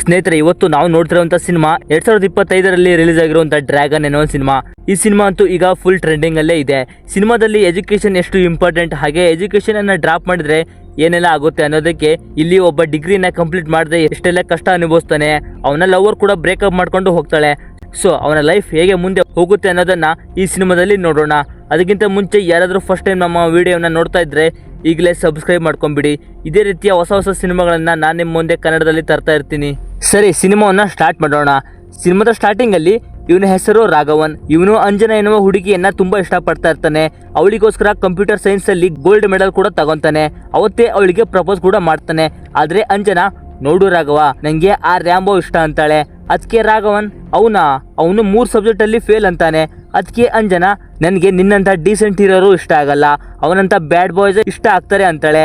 ಸ್ನೇಹಿತರೆ, ಇವತ್ತು ನಾವು ನೋಡ್ತಿರುವಂತ ಸಿನಿಮಾ 2025ರಲ್ಲಿ ರಿಲೀಸ್ ಆಗಿರುವಂತ ಡ್ರ್ಯಾಗನ್ ಎನ್ನುವ ಸಿನಿಮಾ. ಈ ಸಿನಿಮಾ ಅಂತೂ ಈಗ ಫುಲ್ ಟ್ರೆಂಡಿಂಗ್ ಅಲ್ಲೇ ಇದೆ. ಸಿನಿಮಾದಲ್ಲಿ ಎಜುಕೇಶನ್ ಎಷ್ಟು ಇಂಪಾರ್ಟೆಂಟ್, ಹಾಗೆ ಎಜುಕೇಶನ್ ಅನ್ನ ಡ್ರಾಪ್ ಮಾಡಿದ್ರೆ ಏನೆಲ್ಲ ಆಗುತ್ತೆ ಅನ್ನೋದಕ್ಕೆ ಇಲ್ಲಿ ಒಬ್ಬ ಡಿಗ್ರಿನ ಕಂಪ್ಲೀಟ್ ಮಾಡದೆ ಎಷ್ಟೆಲ್ಲ ಕಷ್ಟ ಅನುಭವಿಸ್ತಾನೆ. ಅವನ ಲವರ್ ಕೂಡ ಬ್ರೇಕಪ್ ಮಾಡ್ಕೊಂಡು ಹೋಗ್ತಾಳೆ. ಸೊ ಅವನ ಲೈಫ್ ಹೇಗೆ ಮುಂದೆ ಹೋಗುತ್ತೆ ಅನ್ನೋದನ್ನ ಈ ಸಿನಿಮಾದಲ್ಲಿ ನೋಡೋಣ. ಅದಕ್ಕಿಂತ ಮುಂಚೆ ಯಾರಾದರೂ ಫಸ್ಟ್ ಟೈಮ್ ನಮ್ಮ ವಿಡಿಯೋನ ನೋಡ್ತಾ ಇದ್ರೆ ಈಗಲೇ ಸಬ್ಸ್ಕ್ರೈಬ್ ಮಾಡ್ಕೊಂಬಿಡಿ. ಇದೇ ರೀತಿಯ ಹೊಸ ಹೊಸ ಸಿನಿಮಾಗಳನ್ನ ನಾನು ನಿಮ್ಮ ಮುಂದೆ ಕನ್ನಡದಲ್ಲಿ ತರ್ತಾ ಇರ್ತೀನಿ. ಸರಿ, ಸಿನಿಮಾವನ್ನ ಸ್ಟಾರ್ಟ್ ಮಾಡೋಣ. ಸಿನಿಮಾದ ಸ್ಟಾರ್ಟಿಂಗ್ ಅಲ್ಲಿ ಇವನ ಹೆಸರು ರಾಘವನ್. ಇವನು ಅಂಜನಾ ಎನ್ನುವ ಹುಡುಗಿಯನ್ನ ತುಂಬಾ ಇಷ್ಟಪಡ್ತಾ ಇರ್ತಾನೆ. ಅವಳಿಗೋಸ್ಕರ ಕಂಪ್ಯೂಟರ್ ಸೈನ್ಸ್ ಅಲ್ಲಿ ಗೋಲ್ಡ್ ಮೆಡಲ್ ಕೂಡ ತಗೊಂತಾನೆ. ಅವತ್ತೇ ಅವಳಿಗೆ ಪ್ರಪೋಸ್ ಕೂಡ ಮಾಡ್ತಾನೆ. ಆದ್ರೆ ಅಂಜನಾ, ನೋಡು ರಾಘವ, ನಂಗೆ ಆ ರ್ಯಾಂಬೋ ಇಷ್ಟ ಅಂತಾಳೆ. ಅದಕ್ಕೆ ರಾಘವನ್, ಅವನು 3 ಸಬ್ಜೆಕ್ಟ್ ಅಲ್ಲಿ ಫೇಲ್ ಅಂತಾನೆ. ಅದಕ್ಕೆ ಅಂಜನಾ, ನನಗೆ ನಿನ್ನಂತ ಡೀಸೆಂಟ್ ಹೀರೋರು ಇಷ್ಟ ಆಗಲ್ಲ, ಅವನಂತ ಬ್ಯಾಡ್ ಬಾಯ್ಸ್ ಇಷ್ಟ ಆಗ್ತಾರೆ ಅಂತಾಳೆ.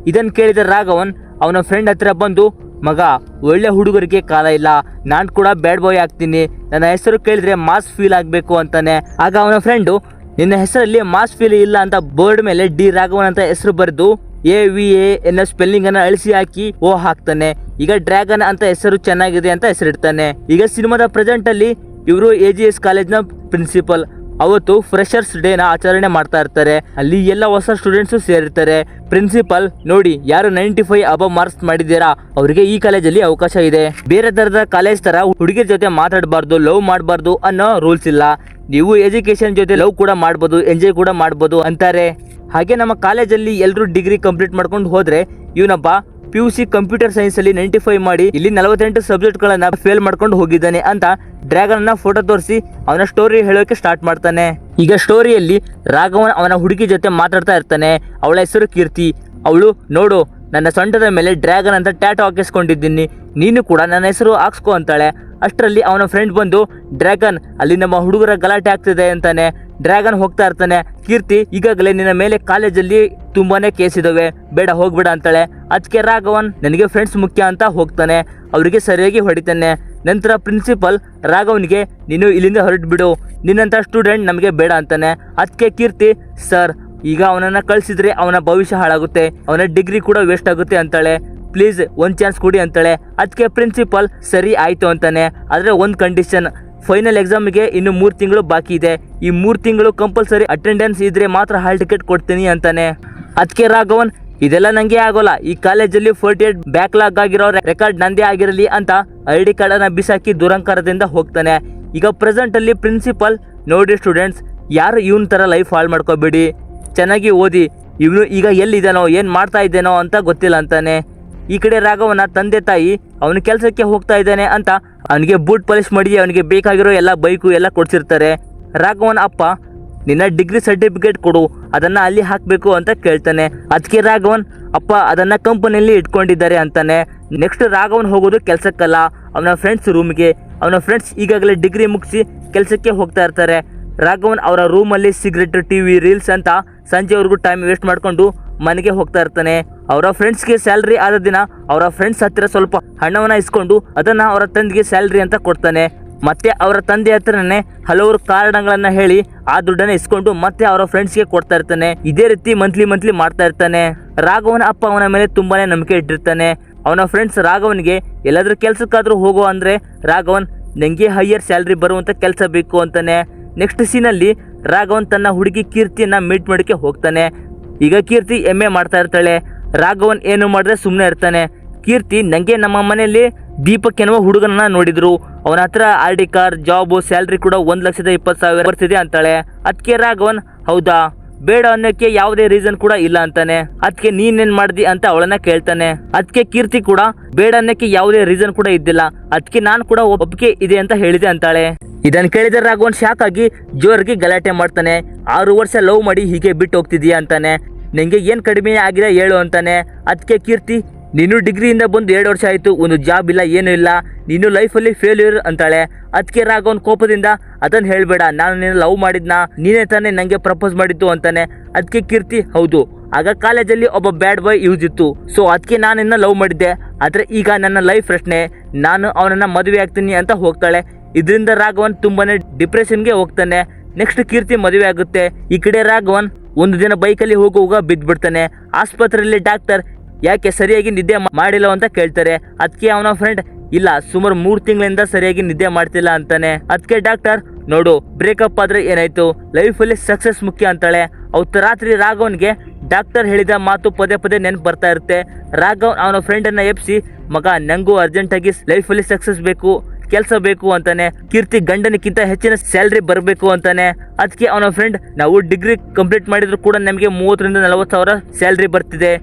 ಇದನ್ನ ಕೇಳಿದ ರಾಘವನ್ ಅವನ ಫ್ರೆಂಡ್ ಹತ್ರ ಬಂದು, ಮಗ, ಒಳ್ಳೆ ಹುಡುಗರಿಗೆ ಕಾಲ ಇಲ್ಲ, ನಾನು ಕೂಡ ಬ್ಯಾಡ್ ಬಾಯ್ ಆಗ್ತೀನಿ, ನನ್ನ ಹೆಸರು ಕೇಳಿದ್ರೆ ಮಾಸ್ ಫೀಲ್ ಆಗಬೇಕು ಅಂತಾನೆ. ಆಗ ಅವನ ಫ್ರೆಂಡು, ನಿನ್ನ ಹೆಸರಲ್ಲಿ ಮಾಸ್ ಫೀಲ್ ಇಲ್ಲ ಅಂತ ಬೋರ್ಡ್ ಮೇಲೆ ಡಿ ರಾಘವನ್ ಅಂತ ಹೆಸರು ಬರೆದು AVA ಎನ್ನೋ ಸ್ಪೆಲ್ಲಿಂಗ್ ಅನ್ನ ಅಳಿಸಿ ಹಾಕಿ ಓ ಹಾಕ್ತಾನೆ. ಈಗ ಡ್ರ್ಯಾಗನ್ ಅಂತ ಹೆಸರು ಚೆನ್ನಾಗಿದೆ ಅಂತ ಹೆಸರಿಡ್ತಾನೆ. ಈಗ ಸಿನಿಮಾದ ಪ್ರೆಸೆಂಟ್ ಅಲ್ಲಿ ಇವರು AGS ಕಾಲೇಜ್ನ ಪ್ರಿನ್ಸಿಪಲ್. ಅವತ್ತು ಫ್ರೆಶರ್ಸ್ ಡೇನ ಆಚರಣೆ ಮಾಡ್ತಾ ಇರ್ತಾರೆ. ಅಲ್ಲಿ ಎಲ್ಲ ಹೊಸ ಸ್ಟೂಡೆಂಟ್ಸ್ ಸೇರಿರ್ತಾರೆ. ಪ್ರಿನ್ಸಿಪಲ್, ನೋಡಿ, ಯಾರು 95 ಅಬವ್ ಮಾರ್ಕ್ಸ್ ಮಾಡಿದ್ದೀರಾ ಅವರಿಗೆ ಈ ಕಾಲೇಜಲ್ಲಿ ಅವಕಾಶ ಇದೆ. ಬೇರೆ ತರದ ಕಾಲೇಜ್ ತರ ಹುಡುಗಿರ ಜೊತೆ ಮಾತಾಡಬಾರ್ದು, ಲವ್ ಮಾಡಬಾರ್ದು ಅನ್ನೋ ರೂಲ್ಸ್ ಇಲ್ಲ. ನೀವು ಎಜುಕೇಶನ್ ಜೊತೆ ಲವ್ ಕೂಡ ಮಾಡ್ಬೋದು, ಎಂಜಾಯ್ ಕೂಡ ಮಾಡ್ಬೋದು ಅಂತಾರೆ. ಹಾಗೆ ನಮ್ಮ ಕಾಲೇಜಲ್ಲಿ ಎಲ್ಲರೂ ಡಿಗ್ರಿ ಕಂಪ್ಲೀಟ್ ಮಾಡ್ಕೊಂಡು ಹೋದ್ರೆ ಇವನೊಬ್ಬ PUC ಕಂಪ್ಯೂಟರ್ ಸೈನ್ಸ್ ಅಲ್ಲಿ 95 ಮಾಡಿ ಇಲ್ಲಿ 48 ಸಬ್ಜೆಕ್ಟ್ ಗಳನ್ನ ಫೇಲ್ ಮಾಡ್ಕೊಂಡು ಹೋಗಿದ್ದಾನೆ ಅಂತ ಡ್ರ್ಯಾಗನ್ ನ ಫೋಟೋ ತೋರಿಸಿ ಅವನ ಸ್ಟೋರಿ ಹೇಳೋಕೆ ಸ್ಟಾರ್ಟ್ ಮಾಡ್ತಾನೆ. ಈಗ ಸ್ಟೋರಿಯಲ್ಲಿ ರಾಘವನ್ ಅವನ ಹುಡುಗಿ ಜೊತೆ ಮಾತಾಡ್ತಾ ಇರ್ತಾನೆ. ಅವಳ ಹೆಸರು ಕೀರ್ತಿ. ಅವಳು, ನೋಡು, ನನ್ನ ಸೊಂಟದ ಮೇಲೆ ಡ್ರ್ಯಾಗನ್ ಅಂತ ಟ್ಯಾಟೋ ಹಾಕಿಸ್ಕೊಂಡಿದ್ದೀನಿ, ನೀನು ಕೂಡ ನನ್ನ ಹೆಸರು ಹಾಕ್ಸ್ಕೊ ಅಂತಾಳೆ. ಅಷ್ಟರಲ್ಲಿ ಅವನ ಫ್ರೆಂಡ್ ಬಂದು, ಡ್ರ್ಯಾಗನ್, ಅಲ್ಲಿ ನಮ್ಮ ಹುಡುಗರ ಗಲಾಟೆ ಆಗ್ತಿದೆ ಅಂತಾನೆ. ಡ್ರ್ಯಾಗನ್ ಹೋಗ್ತಾ ಇರ್ತಾನೆ. ಕೀರ್ತಿ, ಈಗಾಗಲೇ ನಿನ್ನ ಮೇಲೆ ಕಾಲೇಜಲ್ಲಿ ತುಂಬಾನೇ ಕೇಸ್ ಇದಾವೆ, ಬೇಡ ಹೋಗ್ಬೇಡ ಅಂತಾಳೆ. ಅದಕ್ಕೆ ರಾಘವನ್, ನನಗೆ ಫ್ರೆಂಡ್ಸ್ ಮುಖ್ಯ ಅಂತ ಹೋಗ್ತಾನೆ. ಅವರಿಗೆ ಸರಿಯಾಗಿ ಹೊಡಿತಾನೆ. ನಂತರ ಪ್ರಿನ್ಸಿಪಲ್ ರಾಘವನ್ಗೆ, ನೀನು ಇಲ್ಲಿಂದ ಹೊರಟು ಬಿಡು, ನಿನ್ನಂತ ಸ್ಟೂಡೆಂಟ್ ನಮಗೆ ಬೇಡ ಅಂತಾನೆ. ಅದಕ್ಕೆ ಕೀರ್ತಿ, ಸರ್, ಈಗ ಅವನನ್ನ ಕಳಿಸಿದ್ರೆ ಅವನ ಭವಿಷ್ಯ ಹಾಳಾಗುತ್ತೆ, ಅವನ ಡಿಗ್ರಿ ಕೂಡ ವೇಸ್ಟ್ ಆಗುತ್ತೆ ಅಂತಾಳೆ. ಪ್ಲೀಸ್ ಒಂದು ಚಾನ್ಸ್ ಕೊಡಿ ಅಂತಾಳೆ. ಅದಕ್ಕೆ ಪ್ರಿನ್ಸಿಪಲ್, ಸರಿ ಆಯ್ತು ಅಂತಾನೆ. ಆದರೆ ಒಂದು ಕಂಡೀಷನ್, ಫೈನಲ್ ಎಕ್ಸಾಮ್ಗೆ ಇನ್ನು 3 ತಿಂಗಳು ಬಾಕಿ ಇದೆ, ಈ 3 ತಿಂಗಳು ಕಂಪಲ್ಸರಿ ಅಟೆಂಡೆನ್ಸ್ ಇದ್ರೆ ಮಾತ್ರ ಹಾಲ್ ಟಿಕೆಟ್ ಕೊಡ್ತೀನಿ ಅಂತಾನೆ. ಅದಕ್ಕೆ ರಾಘವನ್, ಇದೆಲ್ಲ ನಂಗೆ ಆಗೋಲ್ಲ, ಈ ಕಾಲೇಜಲ್ಲಿ 48 ಬ್ಯಾಕ್ಲಾಗ್ ಆಗಿರೋ ರೆಕಾರ್ಡ್ ನಂದೇ ಆಗಿರಲಿ ಅಂತ ID ಕಾರ್ಡ್ ಅನ್ನ ಬಿಸಾಕಿ ದುರಂಕಾರದಿಂದ ಹೋಗ್ತಾನೆ. ಈಗ ಪ್ರೆಸೆಂಟ್ ಅಲ್ಲಿ ಪ್ರಿನ್ಸಿಪಲ್, ನೋಡಿ ಸ್ಟೂಡೆಂಟ್ಸ್, ಯಾರು ಇವನ್ ತರ ಲೈಫ್ ಹಾಳು ಮಾಡ್ಕೋಬೇಡಿ, ಚೆನ್ನಾಗಿ ಓದಿ, ಇವನು ಈಗ ಎಲ್ಲಿದ್ದಾನೋ ಏನು ಮಾಡ್ತಾ ಇದ್ದೇನೋ ಅಂತ ಗೊತ್ತಿಲ್ಲ ಅಂತಾನೆ. ಈ ಕಡೆ ರಾಘವನ ತಂದೆ ತಾಯಿ ಅವನ ಕೆಲಸಕ್ಕೆ ಹೋಗ್ತಾ ಇದ್ದಾನೆ ಅಂತ ಅವನಿಗೆ ಬೂಟ್ ಪಾಲಿಶ್ ಮಾಡಿ ಅವನಿಗೆ ಬೇಕಾಗಿರೋ ಎಲ್ಲ ಬೈಕು ಎಲ್ಲ ಕೊಡ್ಸಿರ್ತಾರೆ. ರಾಘವನ್ ಅಪ್ಪ, ನಿನ್ನ ಡಿಗ್ರಿ ಸರ್ಟಿಫಿಕೇಟ್ ಕೊಡು, ಅದನ್ನ ಅಲ್ಲಿ ಹಾಕಬೇಕು ಅಂತ ಕೇಳ್ತಾನೆ. ಅದಕ್ಕೆ ರಾಘವನ್, ಅಪ್ಪ, ಅದನ್ನ ಕಂಪನಿಯಲ್ಲಿ ಇಟ್ಕೊಂಡಿದ್ದಾರೆ ಅಂತಾನೆ. ನೆಕ್ಸ್ಟ್ ರಾಘವನ್ ಹೋಗೋದು ಕೆಲಸಕ್ಕಲ್ಲ, ಅವನ ಫ್ರೆಂಡ್ಸ್ ರೂಮ್ಗೆ. ಅವನ ಫ್ರೆಂಡ್ಸ್ ಈಗಾಗಲೇ ಡಿಗ್ರಿ ಮುಗಿಸಿ ಕೆಲಸಕ್ಕೆ ಹೋಗ್ತಾ ಇರ್ತಾರೆ. ರಾಘವನ್ ಅವರ ರೂಮಲ್ಲಿ ಸಿಗರೆಟ್, ಟಿವಿ, ರೀಲ್ಸ್ ಅಂತ ಸಂಜೆವರೆಗೂ ಟೈಮ್ ವೇಸ್ಟ್ ಮಾಡಿಕೊಂಡು ಮನೆಗೆ ಹೋಗ್ತಾ ಇರ್ತಾನೆ. ಅವರ ಫ್ರೆಂಡ್ಸ್ಗೆ ಸ್ಯಾಲ್ರಿ ಆದ ದಿನ ಅವರ ಫ್ರೆಂಡ್ಸ್ ಹತ್ತಿರ ಸ್ವಲ್ಪ ಹಣವನ್ನ ಇಸ್ಕೊಂಡು ಅದನ್ನ ಅವರ ತಂದೆಗೆ ಸ್ಯಾಲ್ರಿ ಅಂತ ಕೊಡ್ತಾನೆ. ಮತ್ತೆ ಅವರ ತಂದೆ ಹತ್ರನೇ ಹಲವಾರು ಕಾರಣಗಳನ್ನ ಹೇಳಿ ಆ ದುಡ್ಡನ್ನ ಇಸ್ಕೊಂಡು ಮತ್ತೆ ಅವರ ಫ್ರೆಂಡ್ಸ್ಗೆ ಕೊಡ್ತಾ ಇರ್ತಾನೆ. ಇದೇ ರೀತಿ ಮಂತ್ಲಿ ಮಾಡ್ತಾ ಇರ್ತಾನೆ. ರಾಘವನ ಅಪ್ಪ ಅವನ ಮೇಲೆ ತುಂಬಾನೇ ನಂಬಿಕೆ ಇಟ್ಟಿರ್ತಾನೆ. ಅವನ ಫ್ರೆಂಡ್ಸ್ ರಾಘವನ್ಗೆ ಎಲ್ಲಾದ್ರೂ ಕೆಲ್ಸಕ್ಕಾದ್ರೂ ಹೋಗೋ ಅಂದ್ರೆ ರಾಘವನ್, ನಂಗೆ ಹೈಯರ್ ಸ್ಯಾಲ್ರಿ ಬರುವಂತ ಕೆಲಸ ಬೇಕು ಅಂತಾನೆ. ನೆಕ್ಸ್ಟ್ ಸೀನಲ್ಲಿ ರಾಘವನ್ ತನ್ನ ಹುಡುಗಿ ಕೀರ್ತಿಯನ್ನ ಮೀಟ್ ಮಾಡೋಕೆ ಹೋಗ್ತಾನೆ. ಈಗ ಕೀರ್ತಿ MA ಮಾಡ್ತಾ ಇರ್ತಾಳೆ. ರಾಘವನ್ ಏನು ಮಾಡಿದ್ರೆ ಸುಮ್ಮನೆ ಇರ್ತಾನೆ. ಕೀರ್ತಿ, ನಂಗೆ ನಮ್ಮ ಮನೆಯಲ್ಲಿ ದೀಪಕ್ ಎನ್ನುವ ಹುಡುಗನನ್ನ ನೋಡಿದ್ರು, ಅವನ ಹತ್ರ ID ಕಾರ್ಡ್, ಜಾಬ್, ಸ್ಯಾಲ್ರಿ ಕೂಡ 1,20,000 ಬರ್ತಿದೆ ಅಂತಾಳೆ. ಅದಕ್ಕೆ ರಾಘವನ್, ಹೌದಾ, ಬೇಡ ಅನ್ನೋಕ್ಕೆ ಯಾವುದೇ ರೀಸನ್ ಕೂಡ ಇಲ್ಲ ಅಂತಾನೆ. ಅದಕ್ಕೆ ನೀನೇನ್ ಮಾಡ್ದಿ ಅಂತ ಅವಳನ್ನ ಕೇಳ್ತಾನೆ. ಅದಕ್ಕೆ ಕೀರ್ತಿ ಕೂಡ, ಬೇಡ ಅನ್ನೋಕ್ಕೆ ಯಾವುದೇ ರೀಸನ್ ಕೂಡ ಇದ್ದಿಲ್ಲ, ಅದಕ್ಕೆ ನಾನು ಕೂಡ ಒಪ್ಪಿಗೆ ಇದೆ ಅಂತ ಹೇಳಿದೆ ಅಂತಾಳೆ. ಇದನ್ನ ಕೇಳಿದ ರಾಘವನ್ ಶಾಕ್ ಆಗಿ ಜೋರಾಗಿ ಗಲಾಟೆ ಮಾಡ್ತಾನೆ. 6 ವರ್ಷ ಲವ್ ಮಾಡಿ ಹೀಗೆ ಬಿಟ್ಟು ಹೋಗ್ತಿದೀಯ ಅಂತಾನೆ. ನಂಗೆ ಏನ್ ಕಡಿಮೆ ಆಗಿದೆ ಹೇಳು ಅಂತಾನೆ. ಅದಕ್ಕೆ ಕೀರ್ತಿ, ನೀನು ಡಿಗ್ರಿಯಿಂದ ಬಂದು 2 ವರ್ಷ ಆಯ್ತು, ಒಂದು ಜಾಬ್ ಇಲ್ಲ, ಏನೂ ಇಲ್ಲ, ನೀನು ಲೈಫಲ್ಲಿ ಫೇಲ್ಯೂರ್ ಅಂತಾಳೆ. ಅದಕ್ಕೆ ರಾಘವನ್ ಕೋಪದಿಂದ, ಅದನ್ನ ಹೇಳ್ಬೇಡ, ನಾನು ನಿನ್ನ ಲವ್ ಮಾಡಿದ್ನಾ, ನೀನೇ ತಾನೇ ನಂಗೆ ಪ್ರಪೋಸ್ ಮಾಡಿದ್ದು ಅಂತಾನೆ. ಅದಕ್ಕೆ ಕೀರ್ತಿ, ಹೌದು, ಆಗ ಕಾಲೇಜಲ್ಲಿ ಒಬ್ಬ ಬ್ಯಾಡ್ ಬಾಯ್ ಯೂಸ್ ಇತ್ತು, ಸೊ ಅದಕ್ಕೆ ನಾನು ನಿನ್ನ ಲವ್ ಮಾಡಿದ್ದೆ, ಆದರೆ ಈಗ ನನ್ನ ಲೈಫ್ ಪ್ರಶ್ನೆ, ನಾನು ಅವನನ್ನ ಮದುವೆ ಆಗ್ತೀನಿ ಅಂತ ಹೋಗ್ತಾಳೆ. ಇದರಿಂದ ರಾಘವನ್ ತುಂಬಾನೇ ಡಿಪ್ರೆಷನ್ಗೆ ಹೋಗ್ತಾನೆ. ನೆಕ್ಸ್ಟ್ ಕೀರ್ತಿ ಮದುವೆ ಆಗುತ್ತೆ. ಈ ಕಡೆ ರಾಘವನ್ ಒಂದು ದಿನ ಬೈಕಲ್ಲಿ ಹೋಗುವಾಗ ಬಿದ್ದ್ಬಿಡ್ತಾನೆ. ಆಸ್ಪತ್ರೆಯಲ್ಲಿ ಡಾಕ್ಟರ್ ಯಾಕೆ ಸರಿಯಾಗಿ ನಿದ್ದೆ ಮಾಡಿಲ್ಲ ಅಂತ ಕೇಳ್ತಾರೆ. ಅದಕ್ಕೆ ಅವನ ಫ್ರೆಂಡ್ ಇಲ್ಲ ಸುಮಾರು 3 ತಿಂಗಳಿಂದ ಸರಿಯಾಗಿ ನಿದ್ದೆ ಮಾಡ್ತಿಲ್ಲ ಅಂತಾನೆ. ಅದಕ್ಕೆ ಡಾಕ್ಟರ್ ನೋಡು ಬ್ರೇಕಪ್ ಆದ್ರೆ ಏನಾಯ್ತು, ಲೈಫಲ್ಲಿ ಸಕ್ಸಸ್ ಮುಖ್ಯ ಅಂತಾಳೆ. ಅವತ್ತು ರಾತ್ರಿ ರಾಘವನ್ಗೆ ಡಾಕ್ಟರ್ ಹೇಳಿದ ಮಾತು ಪದೇ ಪದೇ ನೆನಪು ಬರ್ತಾ ಇರುತ್ತೆ. ರಾಘವ್ ಅವನ ಫ್ರೆಂಡನ್ನ ಎಬ್ಸಿ, ಮಗ ನಂಗೂ ಅರ್ಜೆಂಟಾಗಿ ಲೈಫಲ್ಲಿ ಸಕ್ಸಸ್ ಬೇಕು, ಕೆಲಸ ಬೇಕು ಅಂತಾನೆ. ಕೀರ್ತಿ ಗಂಡನಕ್ಕಿಂತ ಹೆಚ್ಚಿನ ಸ್ಯಾಲ್ರಿ ಬರಬೇಕು ಅಂತಾನೆ. ಅದಕ್ಕೆ ಅವನ ಫ್ರೆಂಡ್, ನಾವು ಡಿಗ್ರಿ ಕಂಪ್ಲೀಟ್ ಮಾಡಿದ್ರು ಕೂಡ ನಮಗೆ 30,000 ಸಾವಿರ ಸ್ಯಾಲ್ರಿ ಬರ್ತಿದೆ,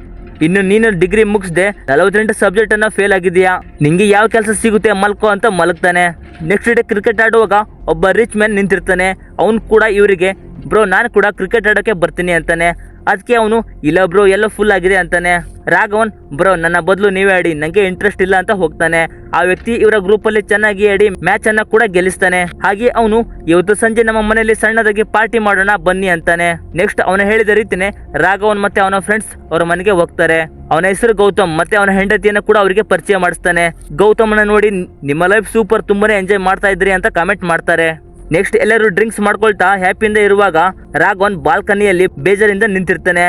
ಇನ್ನು ನೀನು ಡಿಗ್ರಿ ಮುಗಿಸ್ದೆ 48 ಸಬ್ಜೆಕ್ಟ್ ಅನ್ನ ಫೇಲ್ ಆಗಿದೆಯಾ, ನಿಂಗೆ ಯಾವ ಕೆಲಸ ಸಿಗುತ್ತೆ ಮಲ್ಕೋ ಅಂತ ಮಲಗ್ತಾನೆ. ನೆಕ್ಸ್ಟ್ ಡೇ ಕ್ರಿಕೆಟ್ ಆಡುವಾಗ ಒಬ್ಬ ರಿಚ್ ಮ್ಯಾನ್ ನಿಂತಿರ್ತಾನೆ. ಅವನು ಕೂಡ ಇವರಿಗೆ, ಬ್ರೋ ನಾನು ಕೂಡ ಕ್ರಿಕೆಟ್ ಆಡೋಕ್ಕೆ ಬರ್ತೀನಿ ಅಂತಾನೆ. ಅದಕ್ಕೆ ಅವನು, ಇಲ್ಲ ಬ್ರೋ ಎಲ್ಲ ಫುಲ್ ಆಗಿದೆ ಅಂತಾನೆ. ರಾಘವನ್, ಬ್ರೋ ನನ್ನ ಬದಲು ನೀವೇ ಆಡಿ, ನನಗೆ ಇಂಟ್ರೆಸ್ಟ್ ಇಲ್ಲ ಅಂತ ಹೋಗ್ತಾನೆ. ಆ ವ್ಯಕ್ತಿ ಇವರ ಗ್ರೂಪಲ್ಲಿ ಚೆನ್ನಾಗಿ ಆಡಿ ಮ್ಯಾಚ್ ಅನ್ನ ಕೂಡ ಗೆಲ್ಲಿಸ್ತಾನೆ. ಹಾಗೆ ಅವನು, ಇವತ್ತು ಸಂಜೆ ನಮ್ಮ ಮನೆಯಲ್ಲಿ ಸಣ್ಣದಾಗಿ ಪಾರ್ಟಿ ಮಾಡೋಣ ಬನ್ನಿ ಅಂತಾನೆ. ನೆಕ್ಸ್ಟ್ ಅವನು ಹೇಳಿದ ರೀತಿನೇ ರಾಘವನ್ ಮತ್ತೆ ಅವನ ಫ್ರೆಂಡ್ಸ್ ಅವರ ಮನೆಗೆ ಹೋಗ್ತಾರೆ. ಅವನ ಹೆಸರು ಗೌತಮ್, ಮತ್ತೆ ಅವನ ಹೆಂಡತಿಯನ್ನು ಕೂಡ ಅವರಿಗೆ ಪರಿಚಯ ಮಾಡಿಸ್ತಾನೆ. ಗೌತಮನ ನೋಡಿ, ನಿಮ್ಮ ಲೈಫ್ ಸೂಪರ್, ತುಂಬಾನೇ ಎಂಜಾಯ್ ಮಾಡ್ತಾ ಇದ್ರಿ ಅಂತ ಕಾಮೆಂಟ್ ಮಾಡ್ತಾರೆ. ನೆಕ್ಸ್ಟ್ ಎಲ್ಲರೂ ಡ್ರಿಂಕ್ಸ್ ಮಾಡ್ಕೊಳ್ತಾ ಹ್ಯಾಪಿಯಿಂದ ಇರುವಾಗ ರಾಘವನ್ ಬಾಲ್ಕನಿಯಲ್ಲಿ ಬೇಜಾರಿಂದ ನಿಂತಿರ್ತಾನೆ.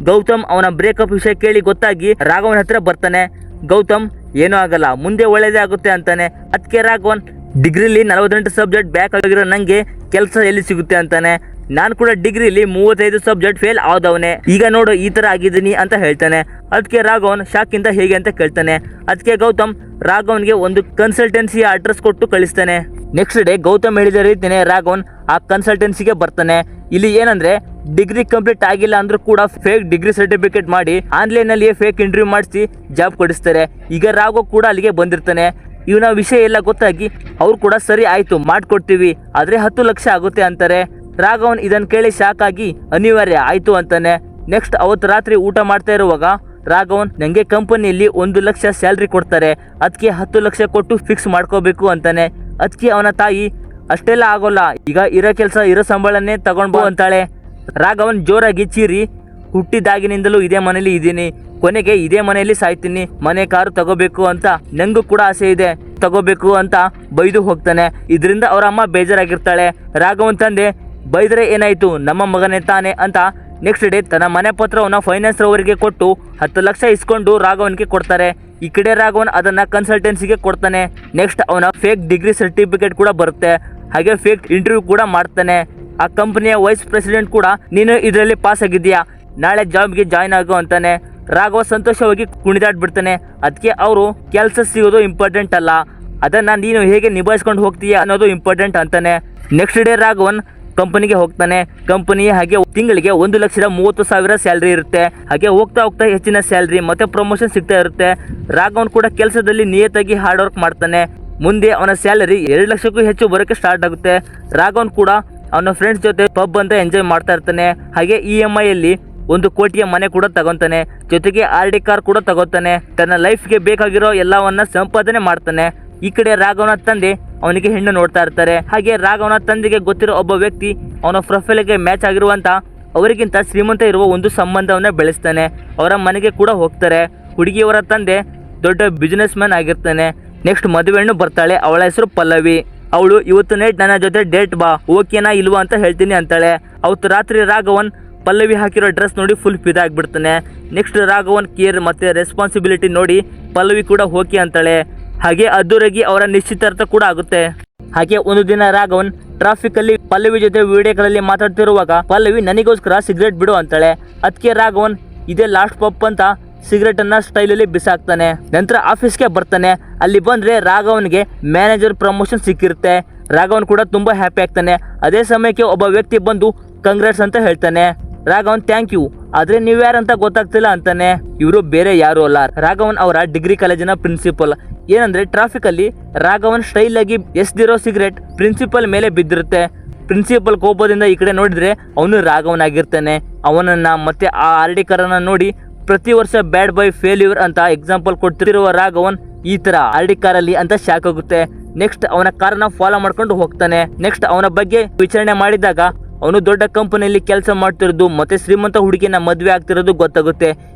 ಗೌತಮ್ ಅವನ ಬ್ರೇಕಪ್ ವಿಷಯ ಕೇಳಿ ಗೊತ್ತಾಗಿ ರಾಘವನ್ ಹತ್ರ ಬರ್ತಾನೆ. ಗೌತಮ್, ಏನೂ ಆಗಲ್ಲ, ಮುಂದೆ ಒಳ್ಳೇದೇ ಆಗುತ್ತೆ ಅಂತಾನೆ. ಅದಕ್ಕೆ ರಾಘವನ್, ಡಿಗ್ರಿಲಿ 48 ಸಬ್ಜೆಕ್ಟ್ ಬ್ಯಾಕ್ ಆಗಿರೋ ನಂಗೆ ಕೆಲಸ ಎಲ್ಲಿ ಸಿಗುತ್ತೆ ಅಂತಾನೆ. ನಾನು ಕೂಡ ಡಿಗ್ರಿಲಿ 35 ಸಬ್ಜೆಕ್ಟ್ ಫೇಲ್ ಆದವನೇ, ಈಗ ನೋಡು ಈ ತರ ಆಗಿದ್ದೀನಿ ಅಂತ ಹೇಳ್ತಾನೆ. ಅದಕ್ಕೆ ರಾಘವನ್ ಶಾಕಿಂದ ಹೇಗೆ ಅಂತ ಕೇಳ್ತಾನೆ. ಅದಕ್ಕೆ ಗೌತಮ್ ರಾಘವನ್ಗೆ ಒಂದು ಕನ್ಸಲ್ಟೆನ್ಸಿಯ ಅಡ್ರೆಸ್ ಕೊಟ್ಟು ಕಳಿಸ್ತಾನೆ. ನೆಕ್ಸ್ಟ್ ಡೇ ಗೌತಮ್ ಹೇಳಿದ ರೀತಿನೇ ರಾಘವನ್ ಆ ಕನ್ಸಲ್ಟೆನ್ಸಿಗೆ ಬರ್ತಾನೆ. ಇಲ್ಲಿ ಏನಂದ್ರೆ, ಡಿಗ್ರಿ ಕಂಪ್ಲೀಟ್ ಆಗಿಲ್ಲ ಅಂದ್ರೂ ಕೂಡ ಫೇಕ್ ಡಿಗ್ರಿ ಸರ್ಟಿಫಿಕೇಟ್ ಮಾಡಿ ಆನ್ಲೈನ್ ಅಲ್ಲಿ ಫೇಕ್ ಇಂಟರ್ವ್ಯೂ ಮಾಡಿಸಿ ಜಾಬ್ ಕೊಡಿಸ್ತಾರೆ. ಈಗ ರಾಘವ್ ಕೂಡ ಅಲ್ಲಿಗೆ ಬಂದಿರ್ತಾನೆ. ಇವನ ವಿಷಯ ಎಲ್ಲ ಗೊತ್ತಾಗಿ ಅವ್ರು ಕೂಡ ಸರಿ ಆಯ್ತು ಮಾಡ್ಕೊಡ್ತೀವಿ, ಆದ್ರೆ 10 ಲಕ್ಷ ಆಗುತ್ತೆ ಅಂತಾರೆ. ರಾಘವನ್ ಇದನ್ನ ಕೇಳಿ ಶಾಕ್ ಆಗಿ ಅನಿವಾರ್ಯ ಆಯ್ತು ಅಂತಾನೆ. ನೆಕ್ಸ್ಟ್ ಅವತ್ತು ರಾತ್ರಿ ಊಟ ಮಾಡ್ತಾ ಇರುವಾಗ ರಾಘವನ್, ನಂಗೆ ಕಂಪನಿಯಲ್ಲಿ 1 ಲಕ್ಷ ಸ್ಯಾಲ್ರಿ ಕೊಡ್ತಾರೆ, ಅದಕ್ಕೆ 10 ಲಕ್ಷ ಕೊಟ್ಟು ಫಿಕ್ಸ್ ಮಾಡ್ಕೋಬೇಕು ಅಂತಾನೆ. ಅದಕ್ಕೆ ಅವನ ತಾಯಿ, ಅಷ್ಟೆಲ್ಲ ಆಗೋಲ್ಲ, ಈಗ ಇರೋ ಕೆಲಸ ಇರೋ ಸಂಬಳನೇ ತಗೊಂಡ್ಬೋ ಅಂತಾಳೆ. ರಾಘವನ್ ಜೋರಾಗಿ ಚೀರಿ, ಹುಟ್ಟಿದಾಗಿನಿಂದಲೂ ಇದೇ ಮನೇಲಿ ಇದ್ದೀನಿ, ಕೊನೆಗೆ ಇದೇ ಮನೆಯಲ್ಲಿ ಸಾಯ್ತೀನಿ, ಮನೆ ಕಾರು ತಗೋಬೇಕು ಅಂತ ನಂಗೂ ಕೂಡ ಆಸೆ ಇದೆ, ತಗೋಬೇಕು ಅಂತ ಬೈದು ಹೋಗ್ತಾನೆ. ಇದರಿಂದ ಅವರ ಅಮ್ಮ ಬೇಜಾರಾಗಿರ್ತಾಳೆ. ರಾಘವನ್ ತಂದೆ, ಬೈದ್ರೆ ಏನಾಯ್ತು, ನಮ್ಮ ಮಗನೇ ತಾನೆ ಅಂತ ನೆಕ್ಸ್ಟ್ ಡೇ ತನ್ನ ಮನೆ ಪತ್ರವನ್ನು ಫೈನಾನ್ಸ್ ರವರಿಗೆ ಕೊಟ್ಟು 10 ಲಕ್ಷ ಇಸ್ಕೊಂಡು ರಾಘವನ್ಗೆ ಕೊಡ್ತಾರೆ. ಈ ಕಡೆ ರಾಘವನ್ ಅದನ್ನ ಕನ್ಸಲ್ಟೆನ್ಸಿಗೆ ಕೊಡ್ತಾನೆ. ನೆಕ್ಸ್ಟ್ ಅವನ ಫೇಕ್ ಡಿಗ್ರಿ ಸರ್ಟಿಫಿಕೇಟ್ ಕೂಡ ಬರುತ್ತೆ, ಹಾಗೆ ಫೇಕ್ ಇಂಟರ್ವ್ಯೂ ಕೂಡ ಮಾಡ್ತಾನೆ. ಆ ಕಂಪನಿಯ ವೈಸ್ ಪ್ರೆಸಿಡೆಂಟ್ ಕೂಡ, ನೀನು ಇದರಲ್ಲಿ ಪಾಸ್ ಆಗಿದ್ದೀಯಾ, ನಾಳೆ ಜಾಬ್ಗೆ ಜಾಯ್ನ್ ಆಗು ಅಂತಾನೆ. ರಾಘವ ಸಂತೋಷವಾಗಿ ಕುಣಿದಾಡ್ಬಿಡ್ತಾನೆ. ಅದಕ್ಕೆ ಅವರು, ಕೆಲಸ ಸಿಗೋದು ಇಂಪಾರ್ಟೆಂಟ್ ಅಲ್ಲ, ಅದನ್ನ ನೀನು ಹೇಗೆ ನಿಭಾಯಿಸ್ಕೊಂಡು ಹೋಗ್ತೀಯ ಅನ್ನೋದು ಇಂಪಾರ್ಟೆಂಟ್ ಅಂತಾನೆ. ನೆಕ್ಸ್ಟ್ ಡೇ ರಾಘವನ್ ಕಂಪನಿಗೆ ಹೋಗ್ತಾನೆ. ಕಂಪನಿ ಹಾಗೆ ತಿಂಗಳಿಗೆ 1,30,30,000 ಸ್ಯಾಲ್ರಿ ಇರುತ್ತೆ. ಹಾಗೆ ಹೋಗ್ತಾ ಹೋಗ್ತಾ ಹೆಚ್ಚಿನ ಸ್ಯಾಲ್ರಿ ಮತ್ತೆ ಪ್ರಮೋಷನ್ ಸಿಗ್ತಾ ಇರುತ್ತೆ. ರಾಘವನ್ ಕೂಡ ಕೆಲಸದಲ್ಲಿ ನಿಯತ್ತಾಗಿ ಹಾರ್ಡ್ ವರ್ಕ್ ಮಾಡ್ತಾನೆ. ಮುಂದೆ ಅವನ ಸ್ಯಾಲರಿ 2 ಲಕ್ಷಕ್ಕೂ ಹೆಚ್ಚು ಬರೋಕ್ಕೆ ಸ್ಟಾರ್ಟ್ ಆಗುತ್ತೆ. ರಾಘವನ್ ಕೂಡ ಅವನ ಫ್ರೆಂಡ್ಸ್ ಜೊತೆ ಪಬ್ ಅಂತ ಎಂಜಾಯ್ ಮಾಡ್ತಾ ಇರ್ತಾನೆ. ಹಾಗೆ EMI ಅಲ್ಲಿ 1 ಕೋಟಿಯ ಮನೆ ಕೂಡ ತಗೊಂತಾನೆ, ಜೊತೆಗೆ RD ಕಾರ್ ಕೂಡ ತಗೋತಾನೆ. ತನ್ನ ಲೈಫ್ಗೆ ಬೇಕಾಗಿರೋ ಎಲ್ಲವನ್ನ ಸಂಪಾದನೆ ಮಾಡ್ತಾನೆ. ಈ ಕಡೆ ರಾಘವನ ತಂದೆ ಅವನಿಗೆ ಹೆಣ್ಣು ನೋಡ್ತಾ ಇರ್ತಾರೆ. ಹಾಗೆ ರಾಘವನ ತಂದೆಗೆ ಗೊತ್ತಿರೋ ಒಬ್ಬ ವ್ಯಕ್ತಿ ಅವನ ಪ್ರೊಫೈಲ್ಗೆ ಮ್ಯಾಚ್ ಆಗಿರುವಂತ ಅವರಿಗಿಂತ ಶ್ರೀಮಂತ ಇರುವ ಒಂದು ಸಂಬಂಧವನ್ನ ಬೆಳೆಸ್ತಾನೆ. ಅವರ ಮನೆಗೆ ಕೂಡ ಹೋಗ್ತಾರೆ. ಹುಡುಗಿಯವರ ತಂದೆ ದೊಡ್ಡ ಬಿಸಿನೆಸ್ ಮ್ಯಾನ್ ಆಗಿರ್ತಾನೆ. ನೆಕ್ಸ್ಟ್ ಮದುವೆ ಹೆಣ್ಣು ಬರ್ತಾಳೆ, ಅವಳ ಹೆಸರು ಪಲ್ಲವಿ. ಅವಳು, ಇವತ್ತು ನೈಟ್ ನನ್ನ ಜೊತೆ ಡೇಟ್ ಬಾ, ಓಕೆನಾ ಇಲ್ವಾ ಅಂತ ಹೇಳ್ತೀನಿ ಅಂತಾಳೆ. ಅವತ್ತು ರಾತ್ರಿ ರಾಘವನ್ ಪಲ್ಲವಿ ಹಾಕಿರೋ ಡ್ರೆಸ್ ನೋಡಿ ಫುಲ್ ಫಿದಾಗ್ಬಿಡ್ತಾನೆ. ನೆಕ್ಸ್ಟ್ ರಾಘವನ್ ಕೇರ್ ಮತ್ತೆ ರೆಸ್ಪಾನ್ಸಿಬಿಲಿಟಿ ನೋಡಿ ಪಲ್ಲವಿ ಕೂಡ ಓಕೆ ಅಂತಾಳೆ. ಹಾಗೆ ಅದ್ದೂರಾಗಿ ಅವರ ನಿಶ್ಚಿತಾರ್ಥ ಕೂಡ ಆಗುತ್ತೆ. ಹಾಗೆ ಒಂದು ದಿನ ರಾಘವನ್ ಟ್ರಾಫಿಕ್ ಅಲ್ಲಿ ಪಲ್ಲವಿ ಜೊತೆ ವಿಡಿಯೋಗಳಲ್ಲಿ ಮಾತಾಡ್ತಿರುವಾಗ ಪಲ್ಲವಿ, ನನಗೋಸ್ಕರ ಸಿಗರೇಟ್ ಬಿಡು ಅಂತಾಳೆ. ಅದಕ್ಕೆ ರಾಘವನ್, ಇದೇ ಲಾಸ್ಟ್ ಪಪ್ ಅಂತ ಸಿಗರೇಟ್ ಅನ್ನ ಸ್ಟೈಲಲ್ಲಿ ಬಿಸಾಕ್ತಾನೆ. ನಂತರ ಆಫೀಸ್ಗೆ ಬರ್ತಾನೆ. ಅಲ್ಲಿ ಬಂದ್ರೆ ರಾಘವನ್ಗೆ ಮ್ಯಾನೇಜರ್ ಪ್ರಮೋಷನ್ ಸಿಕ್ಕಿರುತ್ತೆ. ರಾಘವನ್ ಕೂಡ ತುಂಬಾ ಹ್ಯಾಪಿ ಆಗ್ತಾನೆ. ಅದೇ ಸಮಯಕ್ಕೆ ಒಬ್ಬ ವ್ಯಕ್ತಿ ಬಂದು ಕಂಗ್ರಾಟ್ಸ್ ಅಂತ ಹೇಳ್ತಾನೆ. ರಾಘವನ್, ಥ್ಯಾಂಕ್ ಯು, ಆದ್ರೆ ನೀವು ಯಾರಂತ ಗೊತ್ತಾಗ್ತಿಲ್ಲ ಅಂತಾನೆ. ಇವರು ಬೇರೆ ಯಾರು ಅಲ್ಲ, ರಾಘವನ್ ಅವರ ಡಿಗ್ರಿ ಕಾಲೇಜಿನ ಪ್ರಿನ್ಸಿಪಲ್. ಏನಂದ್ರೆ ಟ್ರಾಫಿಕ್ ಅಲ್ಲಿ ರಾಘವನ್ ಸ್ಟೈಲ್ ಆಗಿ ಎಸ್ದಿರೋ ಸಿಗರೇಟ್ ಪ್ರಿನ್ಸಿಪಲ್ ಮೇಲೆ ಬಿದ್ದಿರುತ್ತೆ. ಪ್ರಿನ್ಸಿಪಲ್ ಕೋಪದಿಂದ ಈ ಕಡೆ ನೋಡಿದ್ರೆ ಅವನು ರಾಘವನ್ ಆಗಿರ್ತಾನೆ. ಅವನನ್ನ ಮತ್ತೆ ಆ RD ಕಾರನ್ನ ನೋಡಿ ಪ್ರತಿ ವರ್ಷ ಬ್ಯಾಡ್ ಬಾಯ್ ಫೇಲ್ಯೂರ್ ಅಂತ ಎಕ್ಸಾಂಪಲ್ ಕೊಡ್ತಿರುವ ರಾಘವನ್ ಈ ತರ RD ಕಾರಲ್ಲಿ ಅಂತ ಶಾಕ್ ಆಗುತ್ತೆ. ನೆಕ್ಸ್ಟ್ ಅವನ ಕಾರನ್ನ ಫಾಲೋ ಮಾಡ್ಕೊಂಡು ಹೋಗ್ತಾನೆ. ನೆಕ್ಸ್ಟ್ ಅವನ ಬಗ್ಗೆ ವಿಚಾರಣೆ ಮಾಡಿದಾಗ ಅವನು ದೊಡ್ಡ ಕಂಪನಿಯಲ್ಲಿ ಕೆಲಸ ಮಾಡ್ತಿರೋದು ಮತ್ತೆ ಶ್ರೀಮಂತ ಹುಡುಗಿನ ಮದುವೆ ಆಗ್ತಿರೋದು ಗೊತ್ತಾಗುತ್ತೆ.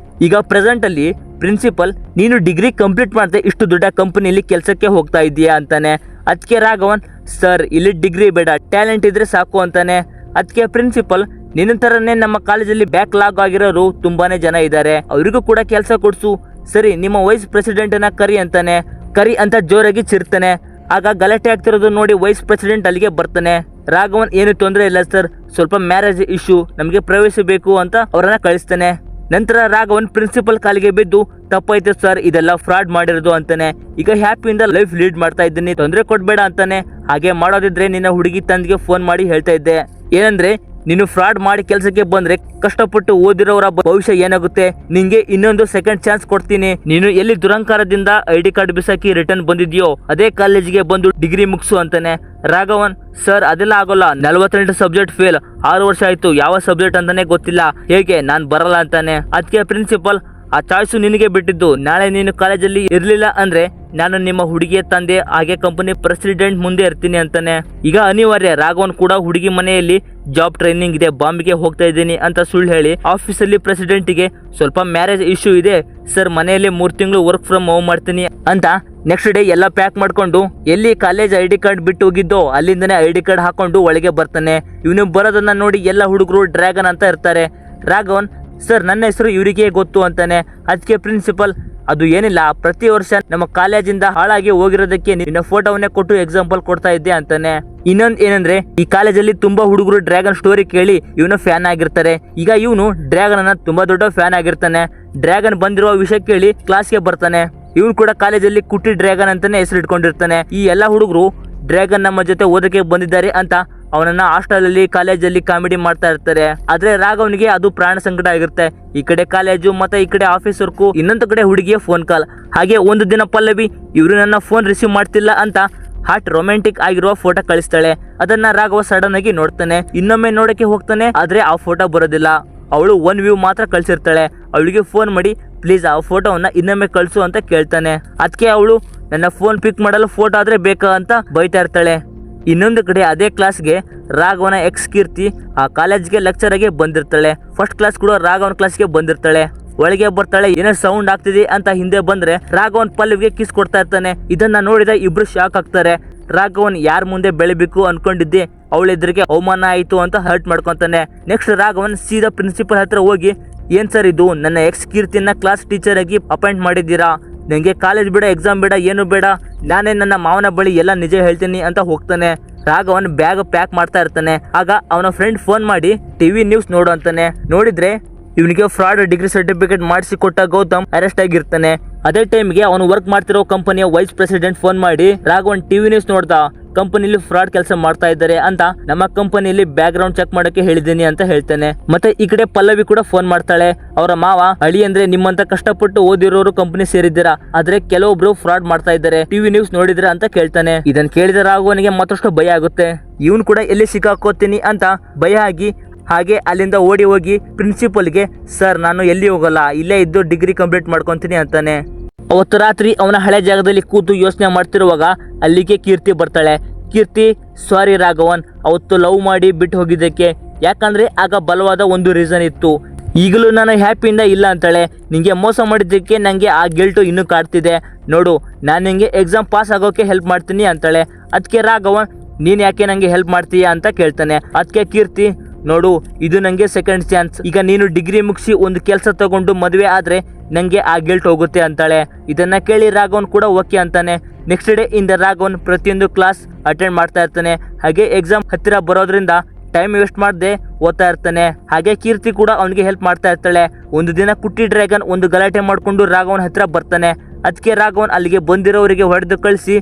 ಈಗ ಪ್ರೆಸೆಂಟ್ ಅಲ್ಲಿ ಪ್ರಿನ್ಸಿಪಲ್, ನೀನು ಡಿಗ್ರಿ ಕಂಪ್ಲೀಟ್ ಮಾಡದೆ ಇಷ್ಟು ದೊಡ್ಡ ಕಂಪನಿಯಲ್ಲಿ ಕೆಲಸಕ್ಕೆ ಹೋಗ್ತಾ ಇದೀಯಾ ಅಂತಾನೆ. ಅದಕ್ಕೆ ರಾಘವನ್, ಸರ್ ಇಲ್ಲಿ ಡಿಗ್ರಿ ಬೇಡ, ಟ್ಯಾಲೆಂಟ್ ಇದ್ರೆ ಸಾಕು ಅಂತಾನೆ. ಅದಕ್ಕೆ ಪ್ರಿನ್ಸಿಪಲ್, ನಿನ್ನ ತರನೇ ನಮ್ಮ ಕಾಲೇಜಲ್ಲಿ ಬ್ಯಾಕ್ ಲಾಗ್ ಆಗಿರೋರು ತುಂಬಾನೇ ಜನ ಇದ್ದಾರೆ, ಅವರಿಗೂ ಕೂಡ ಕೆಲಸ ಕೊಡ್ಸು, ಸರಿ ನಿಮ್ಮ ವೈಸ್ ಪ್ರೆಸಿಡೆಂಟ್ ನ ಕರಿ ಅಂತಾನೆ. ಕರಿ ಅಂತ ಜೋರಾಗಿ ಚಿರ್ತಾನೆ. ಆಗ ಗಲಾಟೆ ಆಗ್ತಿರೋದು ನೋಡಿ ವೈಸ್ ಪ್ರೆಸಿಡೆಂಟ್ ಅಲ್ಲಿಗೆ ಬರ್ತಾನೆ. ರಾಘವನ್ ಏನು ತೊಂದರೆ ಇಲ್ಲ ಸರ್, ಸ್ವಲ್ಪ ಮ್ಯಾರೇಜ್ ಇಶ್ಯೂ, ನಮಗೆ ಪ್ರವೇಶ ಬೇಕು ಅಂತ ಅವರನ್ನ ಕಳಿಸ್ತಾನೆ. ನಂತರ ರಾಘವನ್ ಪ್ರಿನ್ಸಿಪಲ್ ಕಾಲಿಗೆ ಬಿದ್ದು ತಪ್ಪಾಯ್ತು ಸರ್, ಇದೆಲ್ಲ ಫ್ರಾಡ್ ಮಾಡಿರೋದು ಅಂತಾನೆ. ಈಗ ಹ್ಯಾಪಿಯಿಂದ ಲೈಫ್ ಲೀಡ್ ಮಾಡ್ತಾ ಇದ್ದೀನಿ, ತೊಂದರೆ ಕೊಡ್ಬೇಡ ಅಂತಾನೆ. ಹಾಗೆ ಮಾಡೋದಿದ್ರೆ ನಿನ್ನ ಹುಡುಗಿ ತಂದೆಗೆ ಫೋನ್ ಮಾಡಿ ಹೇಳ್ತಾ ಇದ್ದೆ, ಏನಂದ್ರೆ ನೀನು ಫ್ರಾಡ್ ಮಾಡಿ ಕೆಲಸಕ್ಕೆ ಬಂದ್ರೆ ಕಷ್ಟಪಟ್ಟು ಓದಿರೋರ ಭವಿಷ್ಯ ಏನಾಗುತ್ತೆ, ನಿಂಗೆ ಇನ್ನೊಂದು ಸೆಕೆಂಡ್ ಚಾನ್ಸ್ ಕೊಡ್ತೀನಿ. ನೀನು ಎಲ್ಲಿ ದುರಂಕಾರದಿಂದ ID ಕಾರ್ಡ್ ಬಿಸಾಕಿ ರಿಟರ್ನ್ ಬಂದಿದ್ಯೋ ಅದೇ ಕಾಲೇಜಿಗೆ ಬಂದು ಡಿಗ್ರಿ ಮುಗಿಸು ಅಂತಾನೆ. ರಾಘವನ್ ಸರ್ ಅದೆಲ್ಲ ಆಗೋಲ್ಲ, 48 ಸಬ್ಜೆಕ್ಟ್ ಫೇಲ್, 6 ವರ್ಷ ಆಯ್ತು, ಯಾವ ಸಬ್ಜೆಕ್ಟ್ ಅಂತಾನೆ ಗೊತ್ತಿಲ್ಲ, ಹೇಗೆ ನಾನ್ ಬರಲ್ಲ ಅಂತಾನೆ. ಅದಕ್ಕೆ ಪ್ರಿನ್ಸಿಪಲ್ ಆ ಚಾಯ್ಸು ನಿನಗೆ ಬಿಟ್ಟಿದ್ದು, ನಾಳೆ ನೀನು ಕಾಲೇಜಲ್ಲಿ ಇರ್ಲಿಲ್ಲ ಅಂದ್ರೆ ನಾನು ನಿಮ್ಮ ಹುಡುಗಿಯ ತಂದೆ ಹಾಗೆ ಕಂಪನಿ ಪ್ರೆಸಿಡೆಂಟ್ ಮುಂದೆ ಇರ್ತೀನಿ ಅಂತಾನೆ. ಈಗ ಅನಿವಾರ್ಯ ರಾಘವನ್ ಕೂಡ ಹುಡುಗಿ ಮನೆಯಲ್ಲಿ ಜಾಬ್ ಟ್ರೈನಿಂಗ್ ಇದೆ, ಬಾಂಬೆಗೆ ಹೋಗ್ತಾ ಇದ್ದೀನಿ ಅಂತ ಸುಳ್ಳು ಹೇಳಿ ಆಫೀಸಲ್ಲಿ ಪ್ರೆಸಿಡೆಂಟ್ಗೆ ಸ್ವಲ್ಪ ಮ್ಯಾರೇಜ್ ಇಶ್ಯೂ ಇದೆ ಸರ್, ಮನೆಯಲ್ಲಿ 3 ತಿಂಗಳು ವರ್ಕ್ ಫ್ರಮ್ ಹೋಮ್ ಮಾಡ್ತೀನಿ ಅಂತ ನೆಕ್ಸ್ಟ್ ಡೇ ಎಲ್ಲ ಪ್ಯಾಕ್ ಮಾಡ್ಕೊಂಡು ಎಲ್ಲಿ ಕಾಲೇಜ್ ID ಕಾರ್ಡ್ ಬಿಟ್ಟು ಹೋಗಿದ್ದೋ ಅಲ್ಲಿಂದನೇ ID ಕಾರ್ಡ್ ಹಾಕೊಂಡು ಒಳಗೆ ಬರ್ತಾನೆ. ಇವನು ಬರೋದನ್ನ ನೋಡಿ ಎಲ್ಲ ಹುಡುಗರು ಡ್ರ್ಯಾಗನ್ ಅಂತ ಇರ್ತಾರೆ. ರಾಘವನ್ ಸರ್ ನನ್ನ ಹೆಸರು ಇವರಿಗೆ ಗೊತ್ತು ಅಂತಾನೆ. ಅದಕ್ಕೆ ಪ್ರಿನ್ಸಿಪಲ್ ಅದು ಏನಿಲ್ಲ, ಪ್ರತಿ ವರ್ಷ ನಮ್ಮ ಕಾಲೇಜಿಂದ ಹಾಳಾಗಿ ಹೋಗಿರೋದಕ್ಕೆ ನಿನ್ನ ಫೋಟೋವನ್ನೇ ಕೊಟ್ಟು ಎಕ್ಸಾಂಪಲ್ ಕೊಡ್ತಾ ಇದ್ದೆ ಅಂತಾನೆ. ಇನ್ನೊಂದು ಏನಂದ್ರೆ ಈ ಕಾಲೇಜಲ್ಲಿ ತುಂಬಾ ಹುಡುಗರು ಡ್ರ್ಯಾಗನ್ ಸ್ಟೋರಿ ಕೇಳಿ ಇವನು ಫ್ಯಾನ್ ಆಗಿರ್ತಾರೆ. ಈಗ ಇವನು ಡ್ರ್ಯಾಗನ್ ಅನ್ನ ತುಂಬಾ ದೊಡ್ಡ ಫ್ಯಾನ್ ಆಗಿರ್ತಾನೆ. ಡ್ರ್ಯಾಗನ್ ಬಂದಿರುವ ವಿಷಯ ಕೇಳಿ ಕ್ಲಾಸ್ಗೆ ಬರ್ತಾನೆ. ಇವನು ಕೂಡ ಕಾಲೇಜಲ್ಲಿ ಕುಟ್ಟಿ ಡ್ರ್ಯಾಗನ್ ಅಂತಾನೆ ಹೆಸರು ಇಟ್ಕೊಂಡಿರ್ತಾನೆ. ಈ ಎಲ್ಲ ಹುಡುಗರು ಡ್ರ್ಯಾಗನ್ ನಮ್ಮ ಜೊತೆ ಓದಕ್ಕೆ ಬಂದಿದ್ದಾರೆ ಅಂತ ಅವನನ್ನ ಹಾಸ್ಟೆಲಲ್ಲಿ ಕಾಲೇಜಲ್ಲಿ ಕಾಮಿಡಿ ಮಾಡ್ತಾ ಇರ್ತಾರೆ. ಆದ್ರೆ ರಾಘವನಿಗೆ ಅದು ಪ್ರಾಣ ಸಂಕಟ ಆಗಿರುತ್ತೆ. ಈ ಕಡೆ ಕಾಲೇಜು ಮತ್ತೆ ಈ ಕಡೆ ಆಫೀಸ್ ವರ್ಕು, ಇನ್ನೊಂದು ಕಡೆ ಹುಡುಗಿಯ ಫೋನ್ ಕಾಲ್. ಹಾಗೆ ಒಂದು ದಿನ ಪಲ್ಲವಿ ಇವರು ನನ್ನ ಫೋನ್ ರಿಸೀವ್ ಮಾಡ್ತಿಲ್ಲ ಅಂತ ಹಾಟ್ ರೊಮ್ಯಾಂಟಿಕ್ ಆಗಿರುವ ಫೋಟೋ ಕಳಿಸ್ತಾಳೆ. ಅದನ್ನ ರಾಘವ ಸಡನ್ ಆಗಿ ನೋಡ್ತಾನೆ. ಇನ್ನೊಮ್ಮೆ ನೋಡಕ್ಕೆ ಹೋಗ್ತಾನೆ, ಆದ್ರೆ ಆ ಫೋಟೋ ಬರೋದಿಲ್ಲ. ಅವಳು 1 ವ್ಯೂ ಮಾತ್ರ ಕಳ್ಸಿರ್ತಾಳೆ. ಅವಳಿಗೆ ಫೋನ್ ಮಾಡಿ ಪ್ಲೀಸ್ ಆ ಫೋಟೋವನ್ನ ಇನ್ನೊಮ್ಮೆ ಕಳ್ಸು ಅಂತ ಕೇಳ್ತಾನೆ. ಅದಕ್ಕೆ ಅವಳು ನನ್ನ ಫೋನ್ ಪಿಕ್ ಮಾಡಲು ಫೋಟೋ ಆದ್ರೆ ಬೇಕಾ ಅಂತ ಬೈತಾ ಇರ್ತಾಳೆ. ಇನ್ನೊಂದು ಕಡೆ ಅದೇ ಕ್ಲಾಸ್ಗೆ ರಾಘವನ ಎಕ್ಸ್ ಕೀರ್ತಿ ಆ ಕಾಲೇಜ್ಗೆ ಲೆಕ್ಚರ್ ಆಗಿ ಬಂದಿರ್ತಾಳೆ. ಫಸ್ಟ್ ಕ್ಲಾಸ್ ಕೂಡ ರಾಘವನ್ ಕ್ಲಾಸ್ಗೆ ಬಂದಿರ್ತಾಳೆ. ಒಳಗೆ ಬರ್ತಾಳೆ, ಏನೋ ಸೌಂಡ್ ಆಗ್ತಿದೆ ಅಂತ ಹಿಂದೆ ಬಂದ್ರೆ ರಾಘವನ್ ಪಲ್ಲವಿಗೆ ಕಿಸ್ ಕೊಡ್ತಾ ಇರ್ತಾನೆ. ಇದನ್ನ ನೋಡಿದ ಇಬ್ರು ಶಾಕ್ ಆಗ್ತಾರೆ. ರಾಘವನ್ ಯಾರ ಮುಂದೆ ಬೆಳಿಬೇಕು ಅನ್ಕೊಂಡಿದ್ದೆ, ಅವಳೆದ್ರಿಗೆ ಅವಮಾನ ಆಯ್ತು ಅಂತ ಹರ್ಟ್ ಮಾಡ್ಕೊಂತಾನೆ. ನೆಕ್ಸ್ಟ್ ರಾಘವನ್ ಸೀದಾ ಪ್ರಿನ್ಸಿಪಲ್ ಹತ್ರ ಹೋಗಿ, ಏನ್ ಸರ್ ಇದು, ನನ್ನ ಎಕ್ಸ್ ಕೀರ್ತಿನ ಕ್ಲಾಸ್ ಟೀಚರ್ ಆಗಿ ಅಪಾಯಿಂಟ್ ಮಾಡಿದ್ದೀರಾ, ನಂಗೆ ಕಾಲೇಜ್ ಬೇಡ, ಎಕ್ಸಾಮ್ ಬೇಡ, ಏನು ಬೇಡ, ನಾನೇ ನನ್ನ ಮಾವನ ಬಳಿ ಎಲ್ಲ ನಿಜ ಹೇಳ್ತೀನಿ ಅಂತ ಹೋಗ್ತಾನೆ. ರಾಘವನ್ ಬ್ಯಾಗ್ ಪ್ಯಾಕ್ ಮಾಡ್ತಾ ಇರ್ತಾನೆ. ಆಗ ಅವನ ಫ್ರೆಂಡ್ ಫೋನ್ ಮಾಡಿ ಟಿವಿ ನ್ಯೂಸ್ ನೋಡು ಅಂತಾನೆ. ನೋಡಿದ್ರೆ ಇವನಿಗೆ ಫ್ರಾಡ್ ಡಿಗ್ರಿ ಸರ್ಟಿಫಿಕೇಟ್ ಮಾಡಿಸಿ ಕೊಟ್ಟ ಗೌತಮ್ ಅರೆಸ್ಟ್ ಆಗಿರ್ತಾನೆ. ಅದೇ ಟೈಮ್ಗೆ ಅವನು ವರ್ಕ್ ಮಾಡ್ತಿರೋ ಕಂಪನಿಯ ವೈಸ್ ಪ್ರೆಸಿಡೆಂಟ್ ಫೋನ್ ಮಾಡಿ, ರಾಘವನ್ ಟಿವಿ ನ್ಯೂಸ್ ನೋಡ್ದ, ಕಂಪನಿಲಿ ಫ್ರಾಡ್ ಕೆಲಸ ಮಾಡ್ತಾ ಇದ್ದಾರೆ ಅಂತ ನಮ್ಮ ಕಂಪನಿಯಲ್ಲಿ ಬ್ಯಾಕ್ ಗ್ರೌಂಡ್ ಚೆಕ್ ಮಾಡಕ್ಕೆ ಹೇಳಿದ್ದೀನಿ ಅಂತ ಹೇಳ್ತಾನೆ. ಮತ್ತೆ ಈ ಕಡೆ ಪಲ್ಲವಿ ಕೂಡ ಫೋನ್ ಮಾಡ್ತಾಳೆ. ಅವರ ಮಾವ, ಅಳಿ ಅಂದ್ರೆ ನಿಮ್ಮಂತ ಕಷ್ಟಪಟ್ಟು ಓದಿರೋರು ಕಂಪನಿ ಸೇರಿದ್ದೀರಾ, ಆದ್ರೆ ಕೆಲವೊಬ್ರು ಫ್ರಾಡ್ ಮಾಡ್ತಾ ಇದ್ದಾರೆ, ಟಿವಿ ನ್ಯೂಸ್ ನೋಡಿದ್ರ ಅಂತ ಕೇಳ್ತಾನೆ. ಇದನ್ನ ಕೇಳಿದ ರಾಘವನಿಗೆ ಮತ್ತಷ್ಟು ಭಯ ಆಗುತ್ತೆ. ಇವನು ಕೂಡ ಎಲ್ಲಿ ಸಿಕ್ಕಾಕೋತೀನಿ ಅಂತ ಭಯ ಆಗಿ ಹಾಗೆ ಅಲ್ಲಿಂದ ಓಡಿ ಹೋಗಿ ಪ್ರಿನ್ಸಿಪಲ್ಗೆ, ಸರ್ ನಾನು ಎಲ್ಲಿ ಹೋಗಲ್ಲ, ಇಲ್ಲೇ ಇದ್ದು ಡಿಗ್ರಿ ಕಂಪ್ಲೀಟ್ ಮಾಡ್ಕೊಂತೀನಿ ಅಂತಾನೆ. ಅವತ್ತು ರಾತ್ರಿ ಅವನ ಹಳೆ ಜಾಗದಲ್ಲಿ ಕೂತು ಯೋಚನೆ ಮಾಡ್ತಿರುವಾಗ ಅಲ್ಲಿಗೆ ಕೀರ್ತಿ ಬರ್ತಾಳೆ. ಕೀರ್ತಿ, ಸಾರಿ ರಾಘವನ್, ಅವತ್ತು ಲವ್ ಮಾಡಿ ಬಿಟ್ಟು ಹೋಗಿದ್ದಕ್ಕೆ, ಯಾಕಂದ್ರೆ ಆಗ ಬಲವಾದ ಒಂದು ರೀಸನ್ ಇತ್ತು, ಈಗಲೂ ನಾನು ಹ್ಯಾಪಿಯಿಂದ ಇಲ್ಲ ಅಂತಾಳೆ. ನಿಂಗೆ ಮೋಸ ಮಾಡಿದ್ದಕ್ಕೆ ನನಗೆ ಆ ಗಿಲ್ಟು ಇನ್ನೂ ಕಾಡ್ತಿದೆ, ನೋಡು ನಾನು ನಿಂಗೆ ಎಕ್ಸಾಮ್ ಪಾಸ್ ಆಗೋಕೆ ಹೆಲ್ಪ್ ಮಾಡ್ತೀನಿ ಅಂತಾಳೆ. ಅದಕ್ಕೆ ರಾಘವನ್, ನೀನು ಯಾಕೆ ನನಗೆ ಹೆಲ್ಪ್ ಮಾಡ್ತೀಯಾ ಅಂತ ಕೇಳ್ತಾನೆ. ಅದಕ್ಕೆ ಕೀರ್ತಿ, ನೋಡು ಇದು ನಂಗೆ ಸೆಕೆಂಡ್ ಚಾನ್ಸ್, ಈಗ ನೀನು ಡಿಗ್ರಿ ಮುಗಿಸಿ ಒಂದು ಕೆಲಸ ತಗೊಂಡು ಮದುವೆ ಆದ್ರೆ ನಂಗೆ ಆ ಗಿಲ್ಟ್ ಹೋಗುತ್ತೆ ಅಂತಾಳೆ. ಇದನ್ನ ಕೇಳಿ ರಾಘವನ್ ಕೂಡ ಓಕೆ ಅಂತಾನೆ. ನೆಕ್ಸ್ಟ್ ಡೇ ಇಂದ ರಾಘವನ್ ಪ್ರತಿಯೊಂದು ಕ್ಲಾಸ್ ಅಟೆಂಡ್ ಮಾಡ್ತಾ ಇರ್ತಾನೆ. ಹಾಗೆ ಎಕ್ಸಾಮ್ ಹತ್ತಿರ ಬರೋದ್ರಿಂದ ಟೈಮ್ ವೇಸ್ಟ್ ಮಾಡದೆ ಓದ್ತಾ ಇರ್ತಾನೆ. ಹಾಗೆ ಕೀರ್ತಿ ಕೂಡ ಅವನಿಗೆ ಹೆಲ್ಪ್ ಮಾಡ್ತಾ ಇರ್ತಾಳೆ. ಒಂದು ದಿನ ಕುಟ್ಟಿ ಡ್ರ್ಯಾಗನ್ ಒಂದು ಗಲಾಟೆ ಮಾಡ್ಕೊಂಡು ರಾಘವನ್ ಹತ್ರ ಬರ್ತಾನೆ. ಅದಕ್ಕೆ ರಾಘವನ್ ಅಲ್ಲಿಗೆ ಬಂದಿರೋರಿಗೆ ಹೊಡೆದು ಕಳಿಸಿ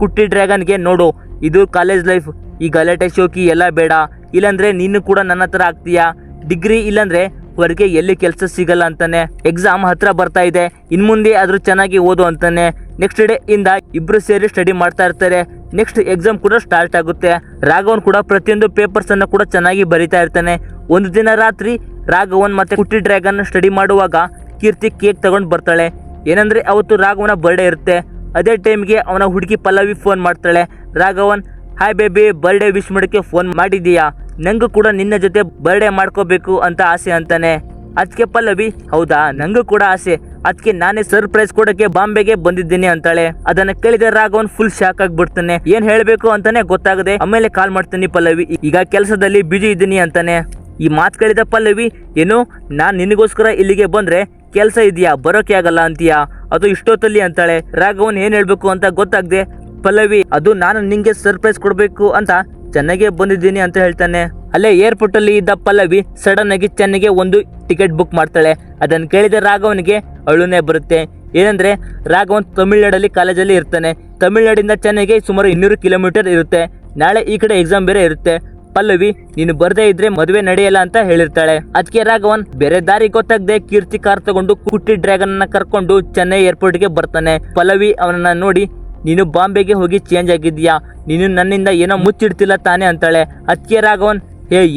ಕುಟ್ಟಿ ಡ್ರ್ಯಾಗನ್ಗೆ, ನೋಡು ಇದು ಕಾಲೇಜ್ ಲೈಫ್, ಈ ಗಲಾಟೆ ಶೋಕಿ ಎಲ್ಲ ಬೇಡ, ಇಲ್ಲಾಂದ್ರೆ ನೀನು ಕೂಡ ನನ್ನ ಹತ್ರ ಆಗ್ತೀಯಾ, ಡಿಗ್ರಿ ಇಲ್ಲಾಂದ್ರೆ ಹೊರಗೆ ಎಲ್ಲಿ ಕೆಲಸ ಸಿಗಲ್ಲ ಅಂತಾನೆ. ಎಕ್ಸಾಮ್ ಹತ್ರ ಬರ್ತಾ ಇದೆ, ಇನ್ಮುಂದೆ ಆದ್ರೂ ಚೆನ್ನಾಗಿ ಓದು ಅಂತಾನೆ. ನೆಕ್ಸ್ಟ್ ಡೇ ಇಂದ ಇಬ್ರು ಸೇರಿ ಸ್ಟಡಿ ಮಾಡ್ತಾ ಇರ್ತಾರೆ. ನೆಕ್ಸ್ಟ್ ಎಕ್ಸಾಮ್ ಕೂಡ ಸ್ಟಾರ್ಟ್ ಆಗುತ್ತೆ. ರಾಘವನ್ ಕೂಡ ಪ್ರತಿಯೊಂದು ಪೇಪರ್ಸ್ ಅನ್ನ ಕೂಡ ಚೆನ್ನಾಗಿ ಬರಿತಾ ಇರ್ತಾನೆ. ಒಂದು ದಿನ ರಾತ್ರಿ ರಾಘವನ್ ಮತ್ತೆ ಕುಟ್ಟಿ ಡ್ರ್ಯಾಗನ್ ಸ್ಟಡಿ ಮಾಡುವಾಗ ಕೀರ್ತಿ ಕೇಕ್ ತಗೊಂಡ್ ಬರ್ತಾಳೆ. ಏನಂದ್ರೆ ಅವತ್ತು ರಾಘವನ ಬರ್ಡೇ ಇರುತ್ತೆ. ಅದೇ ಟೈಮ್ಗೆ ಅವನ ಹುಡುಗಿ ಪಲ್ಲವಿ ಫೋನ್ ಮಾಡ್ತಾಳೆ. Raghavan, hi baby, birthday wish ಮಾಡೋಕ್ಕೆ ಫೋನ್ ಮಾಡಿದೀಯಾ, ನಂಗೂ ಕೂಡ ನಿನ್ನ ಜೊತೆ ಬರ್ಡೇ ಮಾಡ್ಕೋಬೇಕು ಅಂತ ಆಸೆ ಅಂತಾನೆ. ಅದಕ್ಕೆ ಪಲ್ಲವಿ, ಹೌದಾ, ನಂಗೂ ಕೂಡ ಆಸೆ, ಅದಕ್ಕೆ ನಾನೇ ಸರ್ಪ್ರೈಸ್ ಕೊಡೋಕೆ ಬಾಂಬೆಗೆ ಬಂದಿದ್ದೀನಿ ಅಂತಾಳೆ. ಅದನ್ನ ಕೇಳಿದ ರಾಘವನ್ ಫುಲ್ ಶಾಕ್ ಆಗ್ಬಿಡ್ತಾನೆ. ಏನ್ ಹೇಳ್ಬೇಕು ಅಂತಾನೆ ಗೊತ್ತಾಗದೆ ಆಮೇಲೆ ಕಾಲ್ ಮಾಡ್ತೀನಿ ಪಲ್ಲವಿ, ಈಗ ಕೆಲಸದಲ್ಲಿ ಬಿಜಿ ಇದ್ದೀನಿ ಅಂತಾನೆ. ಈ ಮಾತು ಕೇಳಿದ ಪಲ್ಲವಿ, ಏನು ನಾನ್ ನಿನಗೋಸ್ಕರ ಇಲ್ಲಿಗೆ ಬಂದ್ರೆ ಕೆಲಸ ಇದೆಯಾ, ಬರೋಕೆ ಆಗಲ್ಲ ಅಂತೀಯಾ, ಅದು ಇಷ್ಟೊತ್ತಲ್ಲಿ ಅಂತಾಳೆ. ರಾಘವನ್ ಏನ್ ಹೇಳ್ಬೇಕು ಅಂತ ಗೊತ್ತಾಗ್ದೆ ಪಲ್ಲವಿ ಅದು ನಾನು ನಿಂಗೆ ಸರ್ಪ್ರೈಸ್ ಕೊಡ್ಬೇಕು ಅಂತ ಚೆನ್ನೈಗೆ ಬಂದಿದ್ದೀನಿ ಅಂತ ಹೇಳ್ತಾನೆ. ಅಲ್ಲೇ ಏರ್ಪೋರ್ಟ್ ಅಲ್ಲಿ ಇದ್ದ ಪಲ್ಲವಿ ಸಡನ್ ಆಗಿ ಚೆನ್ನೈಗೆ ಒಂದು ಟಿಕೆಟ್ ಬುಕ್ ಮಾಡ್ತಾಳೆ. ಅದನ್ನ ಕೇಳಿದ ರಾಘವನ್ಗೆ ಅಳುನೇ ಬರುತ್ತೆ. ಏನಂದ್ರೆ ರಾಘವನ್ ತಮಿಳ್ನಾಡಲ್ಲಿ ಕಾಲೇಜಲ್ಲಿ ಇರ್ತಾನೆ. ತಮಿಳ್ನಾಡಿಂದ ಚೆನ್ನೈಗೆ ಸುಮಾರು 200 ಕಿಲೋಮೀಟರ್ ಇರುತ್ತೆ. ನಾಳೆ ಈ ಕಡೆ ಎಕ್ಸಾಮ್ ಬೇರೆ ಇರುತ್ತೆ. ಪಲ್ಲವಿ ನೀನು ಬರ್ದೇ ಇದ್ರೆ ಮದುವೆ ನಡೆಯಲ್ಲ ಅಂತ ಹೇಳಿರ್ತಾಳೆ. ಅದಕ್ಕೆ ರಾಘವನ್ ಬೇರೆ ದಾರಿ ಗೊತ್ತಾಗದೆ ಕೀರ್ತಿ ಕಾರ್ ತಗೊಂಡು ಕುಟ್ಟಿ ಡ್ರ್ಯಾಗನ್ ನ ಕರ್ಕೊಂಡು ಚೆನ್ನೈ ಏರ್ಪೋರ್ಟ್ ಗೆ ಬರ್ತಾನೆ. ಪಲ್ಲವಿ ಅವನನ್ನ ನೋಡಿ ನೀನು ಬಾಂಬೆಗೆ ಹೋಗಿ ಚೇಂಜ್ ಆಗಿದ್ಯಾ, ನೀನು ನನ್ನಿಂದ ಏನೋ ಮುಚ್ಚಿಡ್ತಿಲ್ಲ ತಾನೆ ಅಂತಾಳೆ. ಅದಕ್ಕೆ ರಾಘವನ್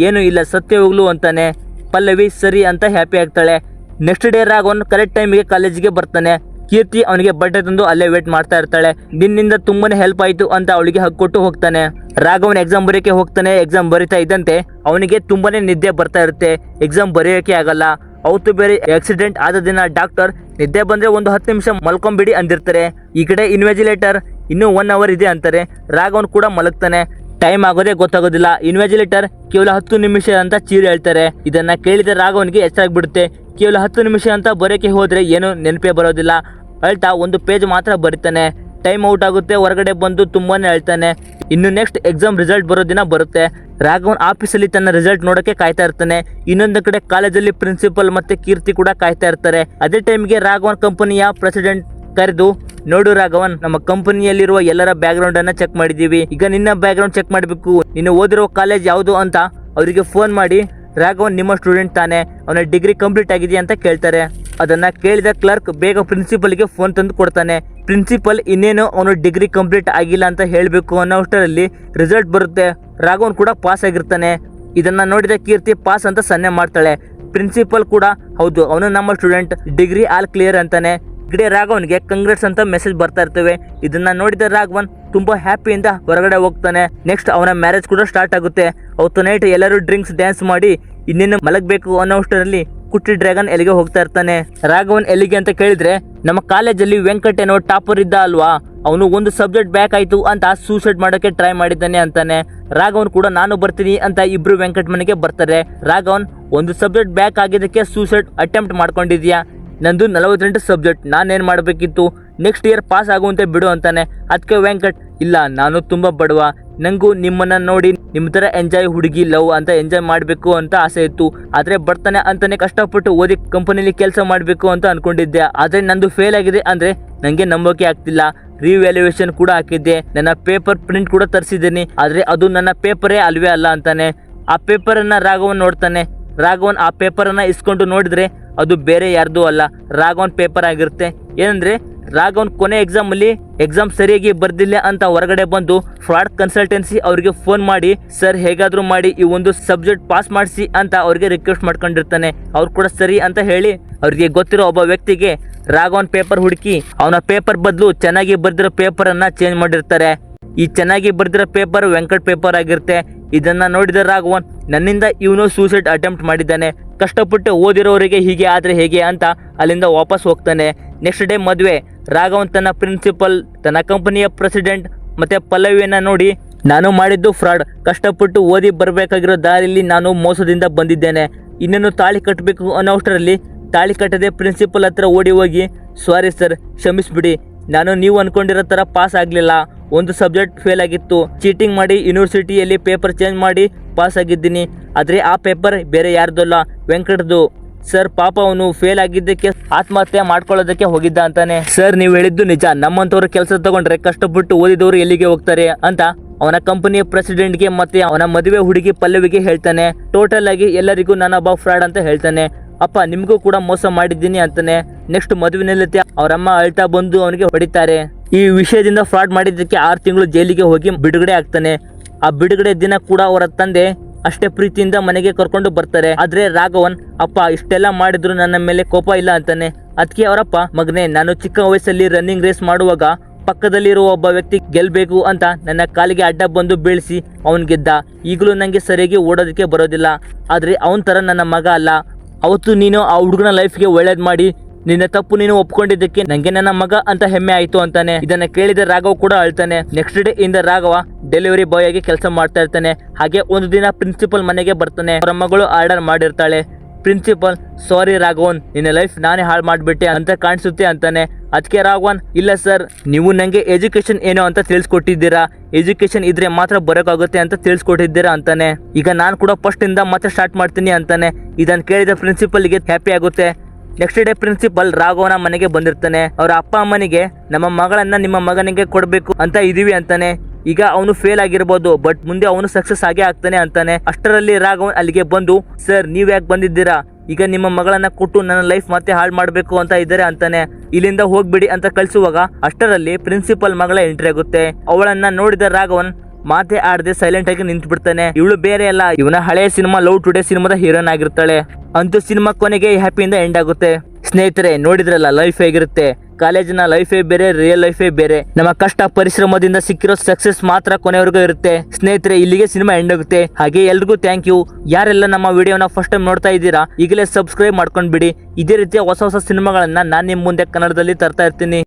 ಏನು ಇಲ್ಲ ಸತ್ಯ ಹೋಗ್ಲು ಅಂತಾನೆ. ಪಲ್ಲವಿ ಸರಿ ಅಂತ ಹ್ಯಾಪಿ ಆಗ್ತಾಳೆ. ನೆಕ್ಸ್ಟ್ ಡೇ ರಾಘವನ್ ಕರೆಕ್ಟ್ ಟೈಮಿಗೆ ಕಾಲೇಜಿಗೆ ಬರ್ತಾನೆ. ಕೀರ್ತಿ ಅವನಿಗೆ ಬಟ್ಟೆ ತಂದು ಅಲ್ಲೇ ವೇಟ್ ಮಾಡ್ತಾ ಇರ್ತಾಳೆ. ನಿನ್ನಿಂದ ತುಂಬಾನೇ ಹೆಲ್ಪ್ ಆಯ್ತು ಅಂತ ಅವಳಿಗೆ ಹಗ್ ಕೊಟ್ಟು ಹೋಗ್ತಾನೆ. ರಾಘವನ್ ಎಕ್ಸಾಮ್ ಬರೆಯೋಕೆ ಹೋಗ್ತಾನೆ. ಎಕ್ಸಾಮ್ ಬರೀತಾ ಇದ್ದಂತೆ ಅವನಿಗೆ ತುಂಬಾನೇ ನಿದ್ದೆ ಬರ್ತಾ ಇರುತ್ತೆ. ಎಕ್ಸಾಮ್ ಬರೆಯೋಕೆ ಆಗಲ್ಲ. ಅವತ್ತು ಬೇರೆ ಆಕ್ಸಿಡೆಂಟ್ ಆದ ದಿನ ಡಾಕ್ಟರ್ ನಿದ್ದೆ ಬಂದ್ರೆ ಒಂದು 10 ನಿಮಿಷ ಮಲ್ಕೊಂಬಿಡಿ ಅಂದಿರ್ತಾರೆ. ಈ ಕಡೆ ಇನ್ವೆಜಿಲೇಟರ್ ಇನ್ನೂ 1 ಅವರ್ ಇದೆ ಅಂತಾರೆ. ರಾಘವನ್ ಕೂಡ ಮಲಗ್ತಾನೆ. ಟೈಮ್ ಆಗೋದೇ ಗೊತ್ತಾಗೋದಿಲ್ಲ. ಇನ್ವೆಜಿಲೇಟರ್ ಕೇವಲ 10 ನಿಮಿಷ ಅಂತ ಚೀರಿ ಹೇಳ್ತಾರೆ. ಇದನ್ನ ಕೇಳಿದ ರಾಘವನ್ಗೆ ಎಷ್ಟಾಗ್ಬಿಡುತ್ತೆ. ಕೇವಲ 10 ನಿಮಿಷ ಅಂತ ಬರೋಕೆ ಹೋದ್ರೆ ಏನು ನೆನಪೇ ಬರೋದಿಲ್ಲ. ಅಳ್ತಾ ಒಂದು ಪೇಜ್ ಮಾತ್ರ ಬರೀತಾನೆ. ಟೈಮ್ ಔಟ್ ಆಗುತ್ತೆ. ಹೊರಗಡೆ ಬಂದು ತುಂಬಾನೇ ಹೇಳ್ತಾನೆ. ಇನ್ನು ನೆಕ್ಸ್ಟ್ ಎಕ್ಸಾಮ್ ರಿಸಲ್ಟ್ ಬರೋ ದಿನ ಬರುತ್ತೆ. ರಾಘವನ್ ಆಫೀಸಲ್ಲಿ ತನ್ನ ರಿಸಲ್ಟ್ ನೋಡೋಕೆ ಕಾಯ್ತಾ ಇರ್ತಾನೆ. ಇನ್ನೊಂದು ಕಡೆ ಕಾಲೇಜಲ್ಲಿ ಪ್ರಿನ್ಸಿಪಲ್ ಮತ್ತೆ ಕೀರ್ತಿ ಕೂಡ ಕಾಯ್ತಾ ಇರ್ತಾರೆ. ಅದೇ ಟೈಮ್ಗೆ ರಾಘವನ್ ಕಂಪನಿಯ ಪ್ರೆಸಿಡೆಂಟ್ ಕರೆದು ನೋಡು ರಾಘವನ್, ನಮ್ಮ ಕಂಪನಿಯಲ್ಲಿರುವ ಎಲ್ಲರ ಬ್ಯಾಕ್ ಗ್ರೌಂಡ್ ಅನ್ನ ಚೆಕ್ ಮಾಡಿದೀವಿ. ಈಗ ನಿನ್ನ ಬ್ಯಾಕ್ ಗ್ರೌಂಡ್ ಚೆಕ್ ಮಾಡಬೇಕು. ನೀನು ಓದಿರೋ ಕಾಲೇಜ್ ಯಾವುದು ಅಂತ ಅವರಿಗೆ ಫೋನ್ ಮಾಡಿ ರಾಘವನ್ ನಿಮ್ಮ ಸ್ಟೂಡೆಂಟ್ ತಾನೆ, ಅವನ ಡಿಗ್ರಿ ಕಂಪ್ಲೀಟ್ ಆಗಿದೆಯಾ ಅಂತ ಕೇಳ್ತಾರೆ. ಅದನ್ನ ಕೇಳಿದ ಕ್ಲರ್ಕ್ ಬೇಗ ಪ್ರಿನ್ಸಿಪಲ್ಗೆ ಫೋನ್ ತಂದು ಕೊಡ್ತಾನೆ. ಪ್ರಿನ್ಸಿಪಲ್ ಇನ್ನೇನು ಅವನು ಡಿಗ್ರಿ ಕಂಪ್ಲೀಟ್ ಆಗಿಲ್ಲ ಅಂತ ಹೇಳಬೇಕು ಅನ್ನೋಷ್ಟರಲ್ಲಿ ರಿಸಲ್ಟ್ ಬರುತ್ತೆ. ರಾಘವನ್ ಕೂಡ ಪಾಸ್ ಆಗಿರ್ತಾನೆ. ಇದನ್ನ ನೋಡಿದ ಕೀರ್ತಿ ಪಾಸ್ ಅಂತ ಸನ್ನೆ ಮಾಡ್ತಾಳೆ. ಪ್ರಿನ್ಸಿಪಲ್ ಕೂಡ ಹೌದು ಅವನು ನಮ್ಮ ಸ್ಟೂಡೆಂಟ್, ಡಿಗ್ರಿ ಆಲ್ ಕ್ಲಿಯರ್ ಅಂತಾನೆ. ಕಡೆ ರಾಘವನ್ಗೆ ಕಂಗ್ರೆಟ್ಸ್ ಅಂತ ಮೆಸೇಜ್ ಬರ್ತಾ ಇರ್ತವೆ. ಇದನ್ನ ನೋಡಿದ ರಾಘವನ್ ತುಂಬಾ ಹ್ಯಾಪಿಯಿಂದ ಹೊರಗಡೆ ಹೋಗ್ತಾನೆ. ನೆಕ್ಸ್ಟ್ ಅವನ ಮ್ಯಾರೇಜ್ ಕೂಡ ಸ್ಟಾರ್ಟ್ ಆಗುತ್ತೆ. ಅವತ್ತು ನೈಟ್ ಎಲ್ಲರೂ ಡ್ರಿಂಕ್ಸ್ ಡ್ಯಾನ್ಸ್ ಮಾಡಿ ಇನ್ನೇನು ಮಲಗಬೇಕು ಅನ್ನೋಷ್ಟರಲ್ಲಿ ಕುಟ್ಟಿ ಡ್ರ್ಯಾಗನ್ ಎಲ್ಲಿಗೆ ಹೋಗ್ತಾ ಇರ್ತಾನೆ. ರಾಘವನ್ ಎಲ್ಲಿಗೆ ಅಂತ ಕೇಳಿದ್ರೆ ನಮ್ಮ ಕಾಲೇಜಲ್ಲಿ ವೆಂಕಟ್ ಏನೋ ಟಾಪರ್ ಇದ್ದ ಅಲ್ವಾ, ಅವನು ಒಂದು ಸಬ್ಜೆಕ್ಟ್ ಬ್ಯಾಕ್ ಆಯ್ತು ಅಂತ ಸೂಸೈಡ್ ಮಾಡೋಕೆ ಟ್ರೈ ಮಾಡಿದ್ದಾನೆ ಅಂತಾನೆ. ರಾಘವನ್ ಕೂಡ ನಾನು ಬರ್ತೀನಿ ಅಂತ ಇಬ್ರು ವೆಂಕಟ್ ಮನೆಗೆ ಬರ್ತಾರೆ. ರಾಘವನ್ ಒಂದು ಸಬ್ಜೆಕ್ಟ್ ಬ್ಯಾಕ್ ಆಗಿದ್ದಕ್ಕೆ ಸೂಸೈಡ್ ಅಟೆಂಪ್ಟ್ ಮಾಡ್ಕೊಂಡಿದ್ಯಾ, ನಂದು 48 ಸಬ್ಜೆಕ್ಟ್, ನಾನೇನು ಮಾಡಬೇಕಿತ್ತು, ನೆಕ್ಸ್ಟ್ ಇಯರ್ ಪಾಸ್ ಆಗುವಂತೆ ಬಿಡು ಅಂತಾನೆ. ಅದಕ್ಕೆ ವೆಂಕಟ್ ಇಲ್ಲ ನಾನು ತುಂಬ ಬಡವ, ನಂಗೂ ನಿಮ್ಮನ್ನ ನೋಡಿ ನಿಮ್ಮ ಥರ ಎಂಜಾಯ್ ಹುಡುಗಿ ಲವ್ ಅಂತ ಎಂಜಾಯ್ ಮಾಡಬೇಕು ಅಂತ ಆಸೆ ಇತ್ತು. ಆದರೆ ಬರ್ತಾನೆ ಅಂತಾನೆ ಕಷ್ಟಪಟ್ಟು ಓದಿ ಕಂಪನಿಲಿ ಕೆಲಸ ಮಾಡಬೇಕು ಅಂತ ಅನ್ಕೊಂಡಿದ್ದೆ. ಆದರೆ ನಂದು ಫೇಲ್ ಆಗಿದೆ ಅಂದರೆ ನನಗೆ ನಂಬೋಕೆ ಆಗ್ತಿಲ್ಲ. ರಿವ್ಯಾಲ್ಯೂಯೇಷನ್ ಕೂಡ ಹಾಕಿದ್ದೆ, ನನ್ನ ಪೇಪರ್ ಪ್ರಿಂಟ್ ಕೂಡ ತರಿಸಿದ್ದೀನಿ, ಆದರೆ ಅದು ನನ್ನ ಪೇಪರೇ ಅಲ್ವೇ ಅಲ್ಲ ಅಂತಾನೆ. ಆ ಪೇಪರನ್ನು ರಾಘವನ್ ನೋಡ್ತಾನೆ. ರಾಘವನ್ ಆ ಪೇಪರನ್ನು ಇಸ್ಕೊಂಡು ನೋಡಿದ್ರೆ ಅದು ಬೇರೆ ಯಾರ್ದು ಅಲ್ಲ, ರಾಘವನ್ ಪೇಪರ್ ಆಗಿರುತ್ತೆ. ಏನಂದ್ರೆ ರಾಘವನ್ ಕೊನೆ ಎಕ್ಸಾಮಲ್ಲಿ ಎಕ್ಸಾಮ್ ಸರಿಯಾಗಿ ಬರ್ದಿಲ್ಲ ಅಂತ ಹೊರಗಡೆ ಬಂದು ಫ್ರಾಡ್ ಕನ್ಸಲ್ಟೆನ್ಸಿ ಅವರಿಗೆ ಫೋನ್ ಮಾಡಿ ಸರ್ ಹೇಗಾದ್ರೂ ಮಾಡಿ ಈ ಒಂದು ಸಬ್ಜೆಕ್ಟ್ ಪಾಸ್ ಮಾಡಿಸಿ ಅಂತ ಅವ್ರಿಗೆ ರಿಕ್ವೆಸ್ಟ್ ಮಾಡ್ಕೊಂಡಿರ್ತಾನೆ. ಅವ್ರು ಕೂಡ ಸರಿ ಅಂತ ಹೇಳಿ ಅವ್ರಿಗೆ ಗೊತ್ತಿರೋ ಒಬ್ಬ ವ್ಯಕ್ತಿಗೆ ರಾಘವನ್ ಪೇಪರ್ ಹುಡುಕಿ ಅವನ ಪೇಪರ್ ಬದಲು ಚೆನ್ನಾಗಿ ಬರ್ದಿರೋ ಪೇಪರನ್ನು ಚೇಂಜ್ ಮಾಡಿರ್ತಾರೆ. ಈ ಚೆನ್ನಾಗಿ ಬರ್ದಿರೋ ಪೇಪರ್ ವೆಂಕಟ್ ಪೇಪರ್ ಆಗಿರುತ್ತೆ. ಇದನ್ನ ನೋಡಿದ ರಾಘವನ್ ನನ್ನಿಂದ ಇವನು ಸೂಸೈಡ್ ಅಟೆಂಪ್ಟ್ ಮಾಡಿದ್ದಾನೆ, ಕಷ್ಟಪಟ್ಟು ಓದಿರೋರಿಗೆ ಹೀಗೆ ಆದರೆ ಹೇಗೆ ಅಂತ ಅಲ್ಲಿಂದ ವಾಪಸ್ ಹೋಗ್ತಾನೆ. ನೆಕ್ಸ್ಟ್ ಡೇ ಮದುವೆ. ರಾಘವನ್ ತನ್ನ ಪ್ರಿನ್ಸಿಪಲ್, ತನ್ನ ಕಂಪನಿಯ ಪ್ರೆಸಿಡೆಂಟ್ ಮತ್ತೆ ಪಲ್ಲವಿಯನ್ನ ನೋಡಿ ನಾನು ಮಾಡಿದ್ದು ಫ್ರಾಡ್, ಕಷ್ಟಪಟ್ಟು ಓದಿ ಬರಬೇಕಾಗಿರೋ ದಾರಿಯಲ್ಲಿ ನಾನು ಮೋಸದಿಂದ ಬಂದಿದ್ದೇನೆ, ಇನ್ನೇನು ತಾಳಿ ಕಟ್ಟಬೇಕು ಅನ್ನೋಷ್ಟರಲ್ಲಿ ತಾಳಿ ಕಟ್ಟದೆ ಪ್ರಿನ್ಸಿಪಲ್ ಹತ್ರ ಓಡಿ ಹೋಗಿ ಸಾರಿ ಸರ್ ಕ್ಷಮಿಸ್ಬಿಡಿ, ನಾನು ನೀವು ಅನ್ಕೊಂಡಿರೋ ಥರ ಪಾಸ್ ಆಗಲಿಲ್ಲ, ಒಂದು ಸಬ್ಜೆಕ್ಟ್ ಫೇಲ್ ಆಗಿತ್ತು, ಚೀಟಿಂಗ್ ಮಾಡಿ ಯೂನಿವರ್ಸಿಟಿಯಲ್ಲಿ ಪೇಪರ್ ಚೇಂಜ್ ಮಾಡಿ ಪಾಸ್ ಆಗಿದ್ದೀನಿ, ಆದರೆ ಆ ಪೇಪರ್ ಬೇರೆ ಯಾರ್ದಲ್ಲ ವೆಂಕಟ್ದು ಸರ್, ಪಾಪ ಅವನು ಫೇಲ್ ಆಗಿದ್ದಕ್ಕೆ ಆತ್ಮಹತ್ಯೆ ಮಾಡ್ಕೊಳ್ಳೋದಕ್ಕೆ ಹೋಗಿದ್ದ ಅಂತಾನೆ. ಸರ್ ನೀವು ಹೇಳಿದ್ದು ನಿಜ, ನಮ್ಮಂಥವ್ರು ಕೆಲಸ ತಗೊಂಡ್ರೆ ಕಷ್ಟಪಟ್ಟು ಓದಿದವರು ಎಲ್ಲಿಗೆ ಹೋಗ್ತಾರೆ ಅಂತ ಅವನ ಕಂಪನಿಯ ಪ್ರೆಸಿಡೆಂಟ್ಗೆ ಮತ್ತೆ ಅವನ ಮದುವೆ ಹುಡುಗಿ ಪಲ್ಲವಿಗೆ ಹೇಳ್ತಾನೆ. ಟೋಟಲ್ ಆಗಿ ಎಲ್ಲರಿಗೂ ನಾನೊಬ್ಬ ಫ್ರಾಡ್ ಅಂತ ಹೇಳ್ತಾನೆ. ಅಪ್ಪ ನಿಮಗೂ ಕೂಡ ಮೋಸ ಮಾಡಿದ್ದೀನಿ ಅಂತಾನೆ. ನೆಕ್ಸ್ಟ್ ಮದುವೆನಲ್ಲಿ ಅವರಮ್ಮ ಅಳ್ತಾ ಬಂದು ಅವನಿಗೆ ಹೊಡಿತಾರೆ. ಈ ವಿಷಯದಿಂದ ಫ್ರಾಡ್ ಮಾಡಿದ್ದಕ್ಕೆ 6 ತಿಂಗಳು ಜೈಲಿಗೆ ಹೋಗಿ ಬಿಡುಗಡೆ ಆಗ್ತಾನೆ. ಆ ಬಿಡುಗಡೆ ದಿನ ಕೂಡ ಅವರ ತಂದೆ ಅಷ್ಟೇ ಪ್ರೀತಿಯಿಂದ ಮನೆಗೆ ಕರ್ಕೊಂಡು ಬರ್ತಾರೆ. ಆದ್ರೆ ರಾಘವನ್ ಅಪ್ಪ ಇಷ್ಟೆಲ್ಲ ಮಾಡಿದ್ರು ನನ್ನ ಮೇಲೆ ಕೋಪ ಇಲ್ಲ ಅಂತಾನೆ. ಅದಕ್ಕೆ ಅವರಪ್ಪ ಮಗನೇ, ನಾನು ಚಿಕ್ಕ ವಯಸ್ಸಲ್ಲಿ ರನ್ನಿಂಗ್ ರೇಸ್ ಮಾಡುವಾಗ ಪಕ್ಕದಲ್ಲಿರುವ ಒಬ್ಬ ವ್ಯಕ್ತಿ ಗೆಲ್ಬೇಕು ಅಂತ ನನ್ನ ಕಾಲಿಗೆ ಅಡ್ಡ ಬಂದು ಬೀಳಿಸಿ ಅವನ್ ಗೆದ್ದ. ಈಗಲೂ ನಂಗೆ ಸರಿಯಾಗಿ ಓಡೋದಕ್ಕೆ ಬರೋದಿಲ್ಲ, ಆದ್ರೆ ಅವನ ತರ ನನ್ನ ಮಗ ಅಲ್ಲ. ಅವತ್ತು ನೀನು ಆ ಹುಡುಗನ ಲೈಫ್ಗೆ ಒಳ್ಳೇದ್ ಮಾಡಿ ನಿನ್ನ ತಪ್ಪು ನೀನು ಒಪ್ಕೊಂಡಿದ್ದಕ್ಕೆ ನಂಗೆ ನನ್ನ ಮಗ ಅಂತ ಹೆಮ್ಮೆ ಆಯ್ತು ಅಂತಾನೆ. ಇದನ್ನ ಕೇಳಿದ ರಾಘವ್ ಕೂಡ ಅಳ್ತಾನೆ. ನೆಕ್ಸ್ಟ್ ಡೇ ಇಂದ ರಾಘವ ಡೆಲಿವರಿ ಬಾಯ್ ಆಗಿ ಕೆಲಸ ಮಾಡ್ತಾ ಇರ್ತಾನೆ. ಹಾಗೆ ಒಂದು ದಿನ ಪ್ರಿನ್ಸಿಪಲ್ ಮನೆಗೆ ಬರ್ತಾನೆ. ಅವರ ಮಗಳು ಆರ್ಡರ್ ಮಾಡಿರ್ತಾಳೆ. ಪ್ರಿನ್ಸಿಪಲ್ ಸಾರಿ ರಾಘವನ್, ನಿನ್ನ ಲೈಫ್ ನಾನೇ ಹಾಳು ಮಾಡಿಬಿಟ್ಟೆ ಅಂತ ಕಾಣಿಸುತ್ತೆ ಅಂತಾನೆ. ಅದಕ್ಕೆ ರಾಘವನ್, ಇಲ್ಲ ಸರ್, ನೀವು ನನಗೆ ಎಜುಕೇಶನ್ ಏನೋ ಅಂತ ತಿಳಿಸ್ಕೊಟ್ಟಿದ್ದೀರಾ, ಎಜುಕೇಶನ್ ಇದ್ರೆ ಮಾತ್ರ ಬರೋಕ್ಕಾಗುತ್ತೆ ಅಂತ ತಿಳಿಸ್ಕೊಟ್ಟಿದ್ದೀರಾ ಅಂತಾನೆ. ಈಗ ನಾನು ಕೂಡ ಫಸ್ಟ್ ಇಂದ ಮತ್ತೆ ಸ್ಟಾರ್ಟ್ ಮಾಡ್ತೀನಿ ಅಂತಾನೆ. ಇದನ್ನು ಕೇಳಿದ ಪ್ರಿನ್ಸಿಪಲ್ಗೆ ಹ್ಯಾಪಿ ಆಗುತ್ತೆ. ನೆಕ್ಸ್ಟ್ ಡೇ ಪ್ರಿನ್ಸಿಪಲ್ ರಾಘವನ ಮನೆಗೆ ಬಂದಿರ್ತಾನೆ. ಅವ್ರ ಅಪ್ಪ ಅಮ್ಮನಿಗೆ ನಮ್ಮ ಮಗಳನ್ನ ನಿಮ್ಮ ಮಗನಿಗೆ ಕೊಡಬೇಕು ಅಂತ ಇದೀವಿ ಅಂತಾನೆ. ಈಗ ಅವನು ಫೇಲ್ ಆಗಿರ್ಬೋದು, ಬಟ್ ಮುಂದೆ ಅವನು ಸಕ್ಸಸ್ ಆಗೇ ಆಗ್ತಾನೆ ಅಂತಾನೆ. ಅಷ್ಟರಲ್ಲಿ ರಾಘವನ್ ಅಲ್ಲಿಗೆ ಬಂದು, ಸರ್ ನೀವ್ ಯಾಕೆ ಬಂದಿದ್ದೀರಾ, ಈಗ ನಿಮ್ಮ ಮಗಳನ್ನ ಕೊಟ್ಟು ನನ್ನ ಲೈಫ್ ಮತ್ತೆ ಹಾಳು ಮಾಡಬೇಕು ಅಂತ ಇದ್ದಾರೆ ಅಂತಾನೆ. ಇಲ್ಲಿಂದ ಹೋಗ್ಬಿಡಿ ಅಂತ ಕಳಿಸುವಾಗ ಅಷ್ಟರಲ್ಲಿ ಪ್ರಿನ್ಸಿಪಲ್ ಮಗಳ ಎಂಟ್ರಿ ಆಗುತ್ತೆ. ಅವಳನ್ನ ನೋಡಿದ ರಾಘವನ್ ಮಾತೆ ಆಡದೆ ಸೈಲೆಂಟ್ ಆಗಿ ನಿಂತು ಬಿಡ್ತಾನೆ. ಇವಳು ಬೇರೆ ಅಲ್ಲ, ಇವನ ಹಳೆಯ ಸಿನಿಮಾ ಲವ್ ಟುಡೇ ಸಿನಿಮಾದ ಹೀರೋನ್ ಆಗಿರ್ತಾಳೆ. ಅಂತೂ ಸಿನಿಮಾ ಕೊನೆಗೆ ಹ್ಯಾಪಿಯಿಂದ ಎಂಡ್ ಆಗುತ್ತೆ. ಸ್ನೇಹಿತರೆ ನೋಡಿದ್ರಲ್ಲ, ಲೈಫ್ ಹೇಗಿರುತ್ತೆ, ಕಾಲೇಜಿನ ಲೈಫೇ ಬೇರೆ, ರಿಯಲ್ ಲೈಫೇ ಬೇರೆ. ನಮ್ಮ ಕಷ್ಟ ಪರಿಶ್ರಮದಿಂದ ಸಿಕ್ಕಿರೋ ಸಕ್ಸಸ್ ಮಾತ್ರ ಕೊನೆವರೆಗೂ ಇರುತ್ತೆ. ಸ್ನೇಹಿತರೆ ಇಲ್ಲಿಗೆ ಸಿನಿಮಾ ಎಂಡ್ ಆಗುತ್ತೆ. ಹಾಗೆ ಎಲ್ರಿಗೂ ಥ್ಯಾಂಕ್ ಯು. ಯಾರೆಲ್ಲ ನಮ್ಮ ವಿಡಿಯೋನ ಫಸ್ಟ್ ಟೈಮ್ ನೋಡ್ತಾ ಇದ್ದೀರಾ, ಈಗಲೇ ಸಬ್ಸ್ಕ್ರೈಬ್ ಮಾಡ್ಕೊಂಡ್ಬಿಡಿ. ಇದೇ ರೀತಿಯ ಹೊಸ ಹೊಸ ಸಿನಿಮಾಗಳನ್ನ ನಾನು ನಿಮ್ಮ ಮುಂದೆ ಕನ್ನಡದಲ್ಲಿ ತರ್ತಾ ಇರ್ತೀನಿ.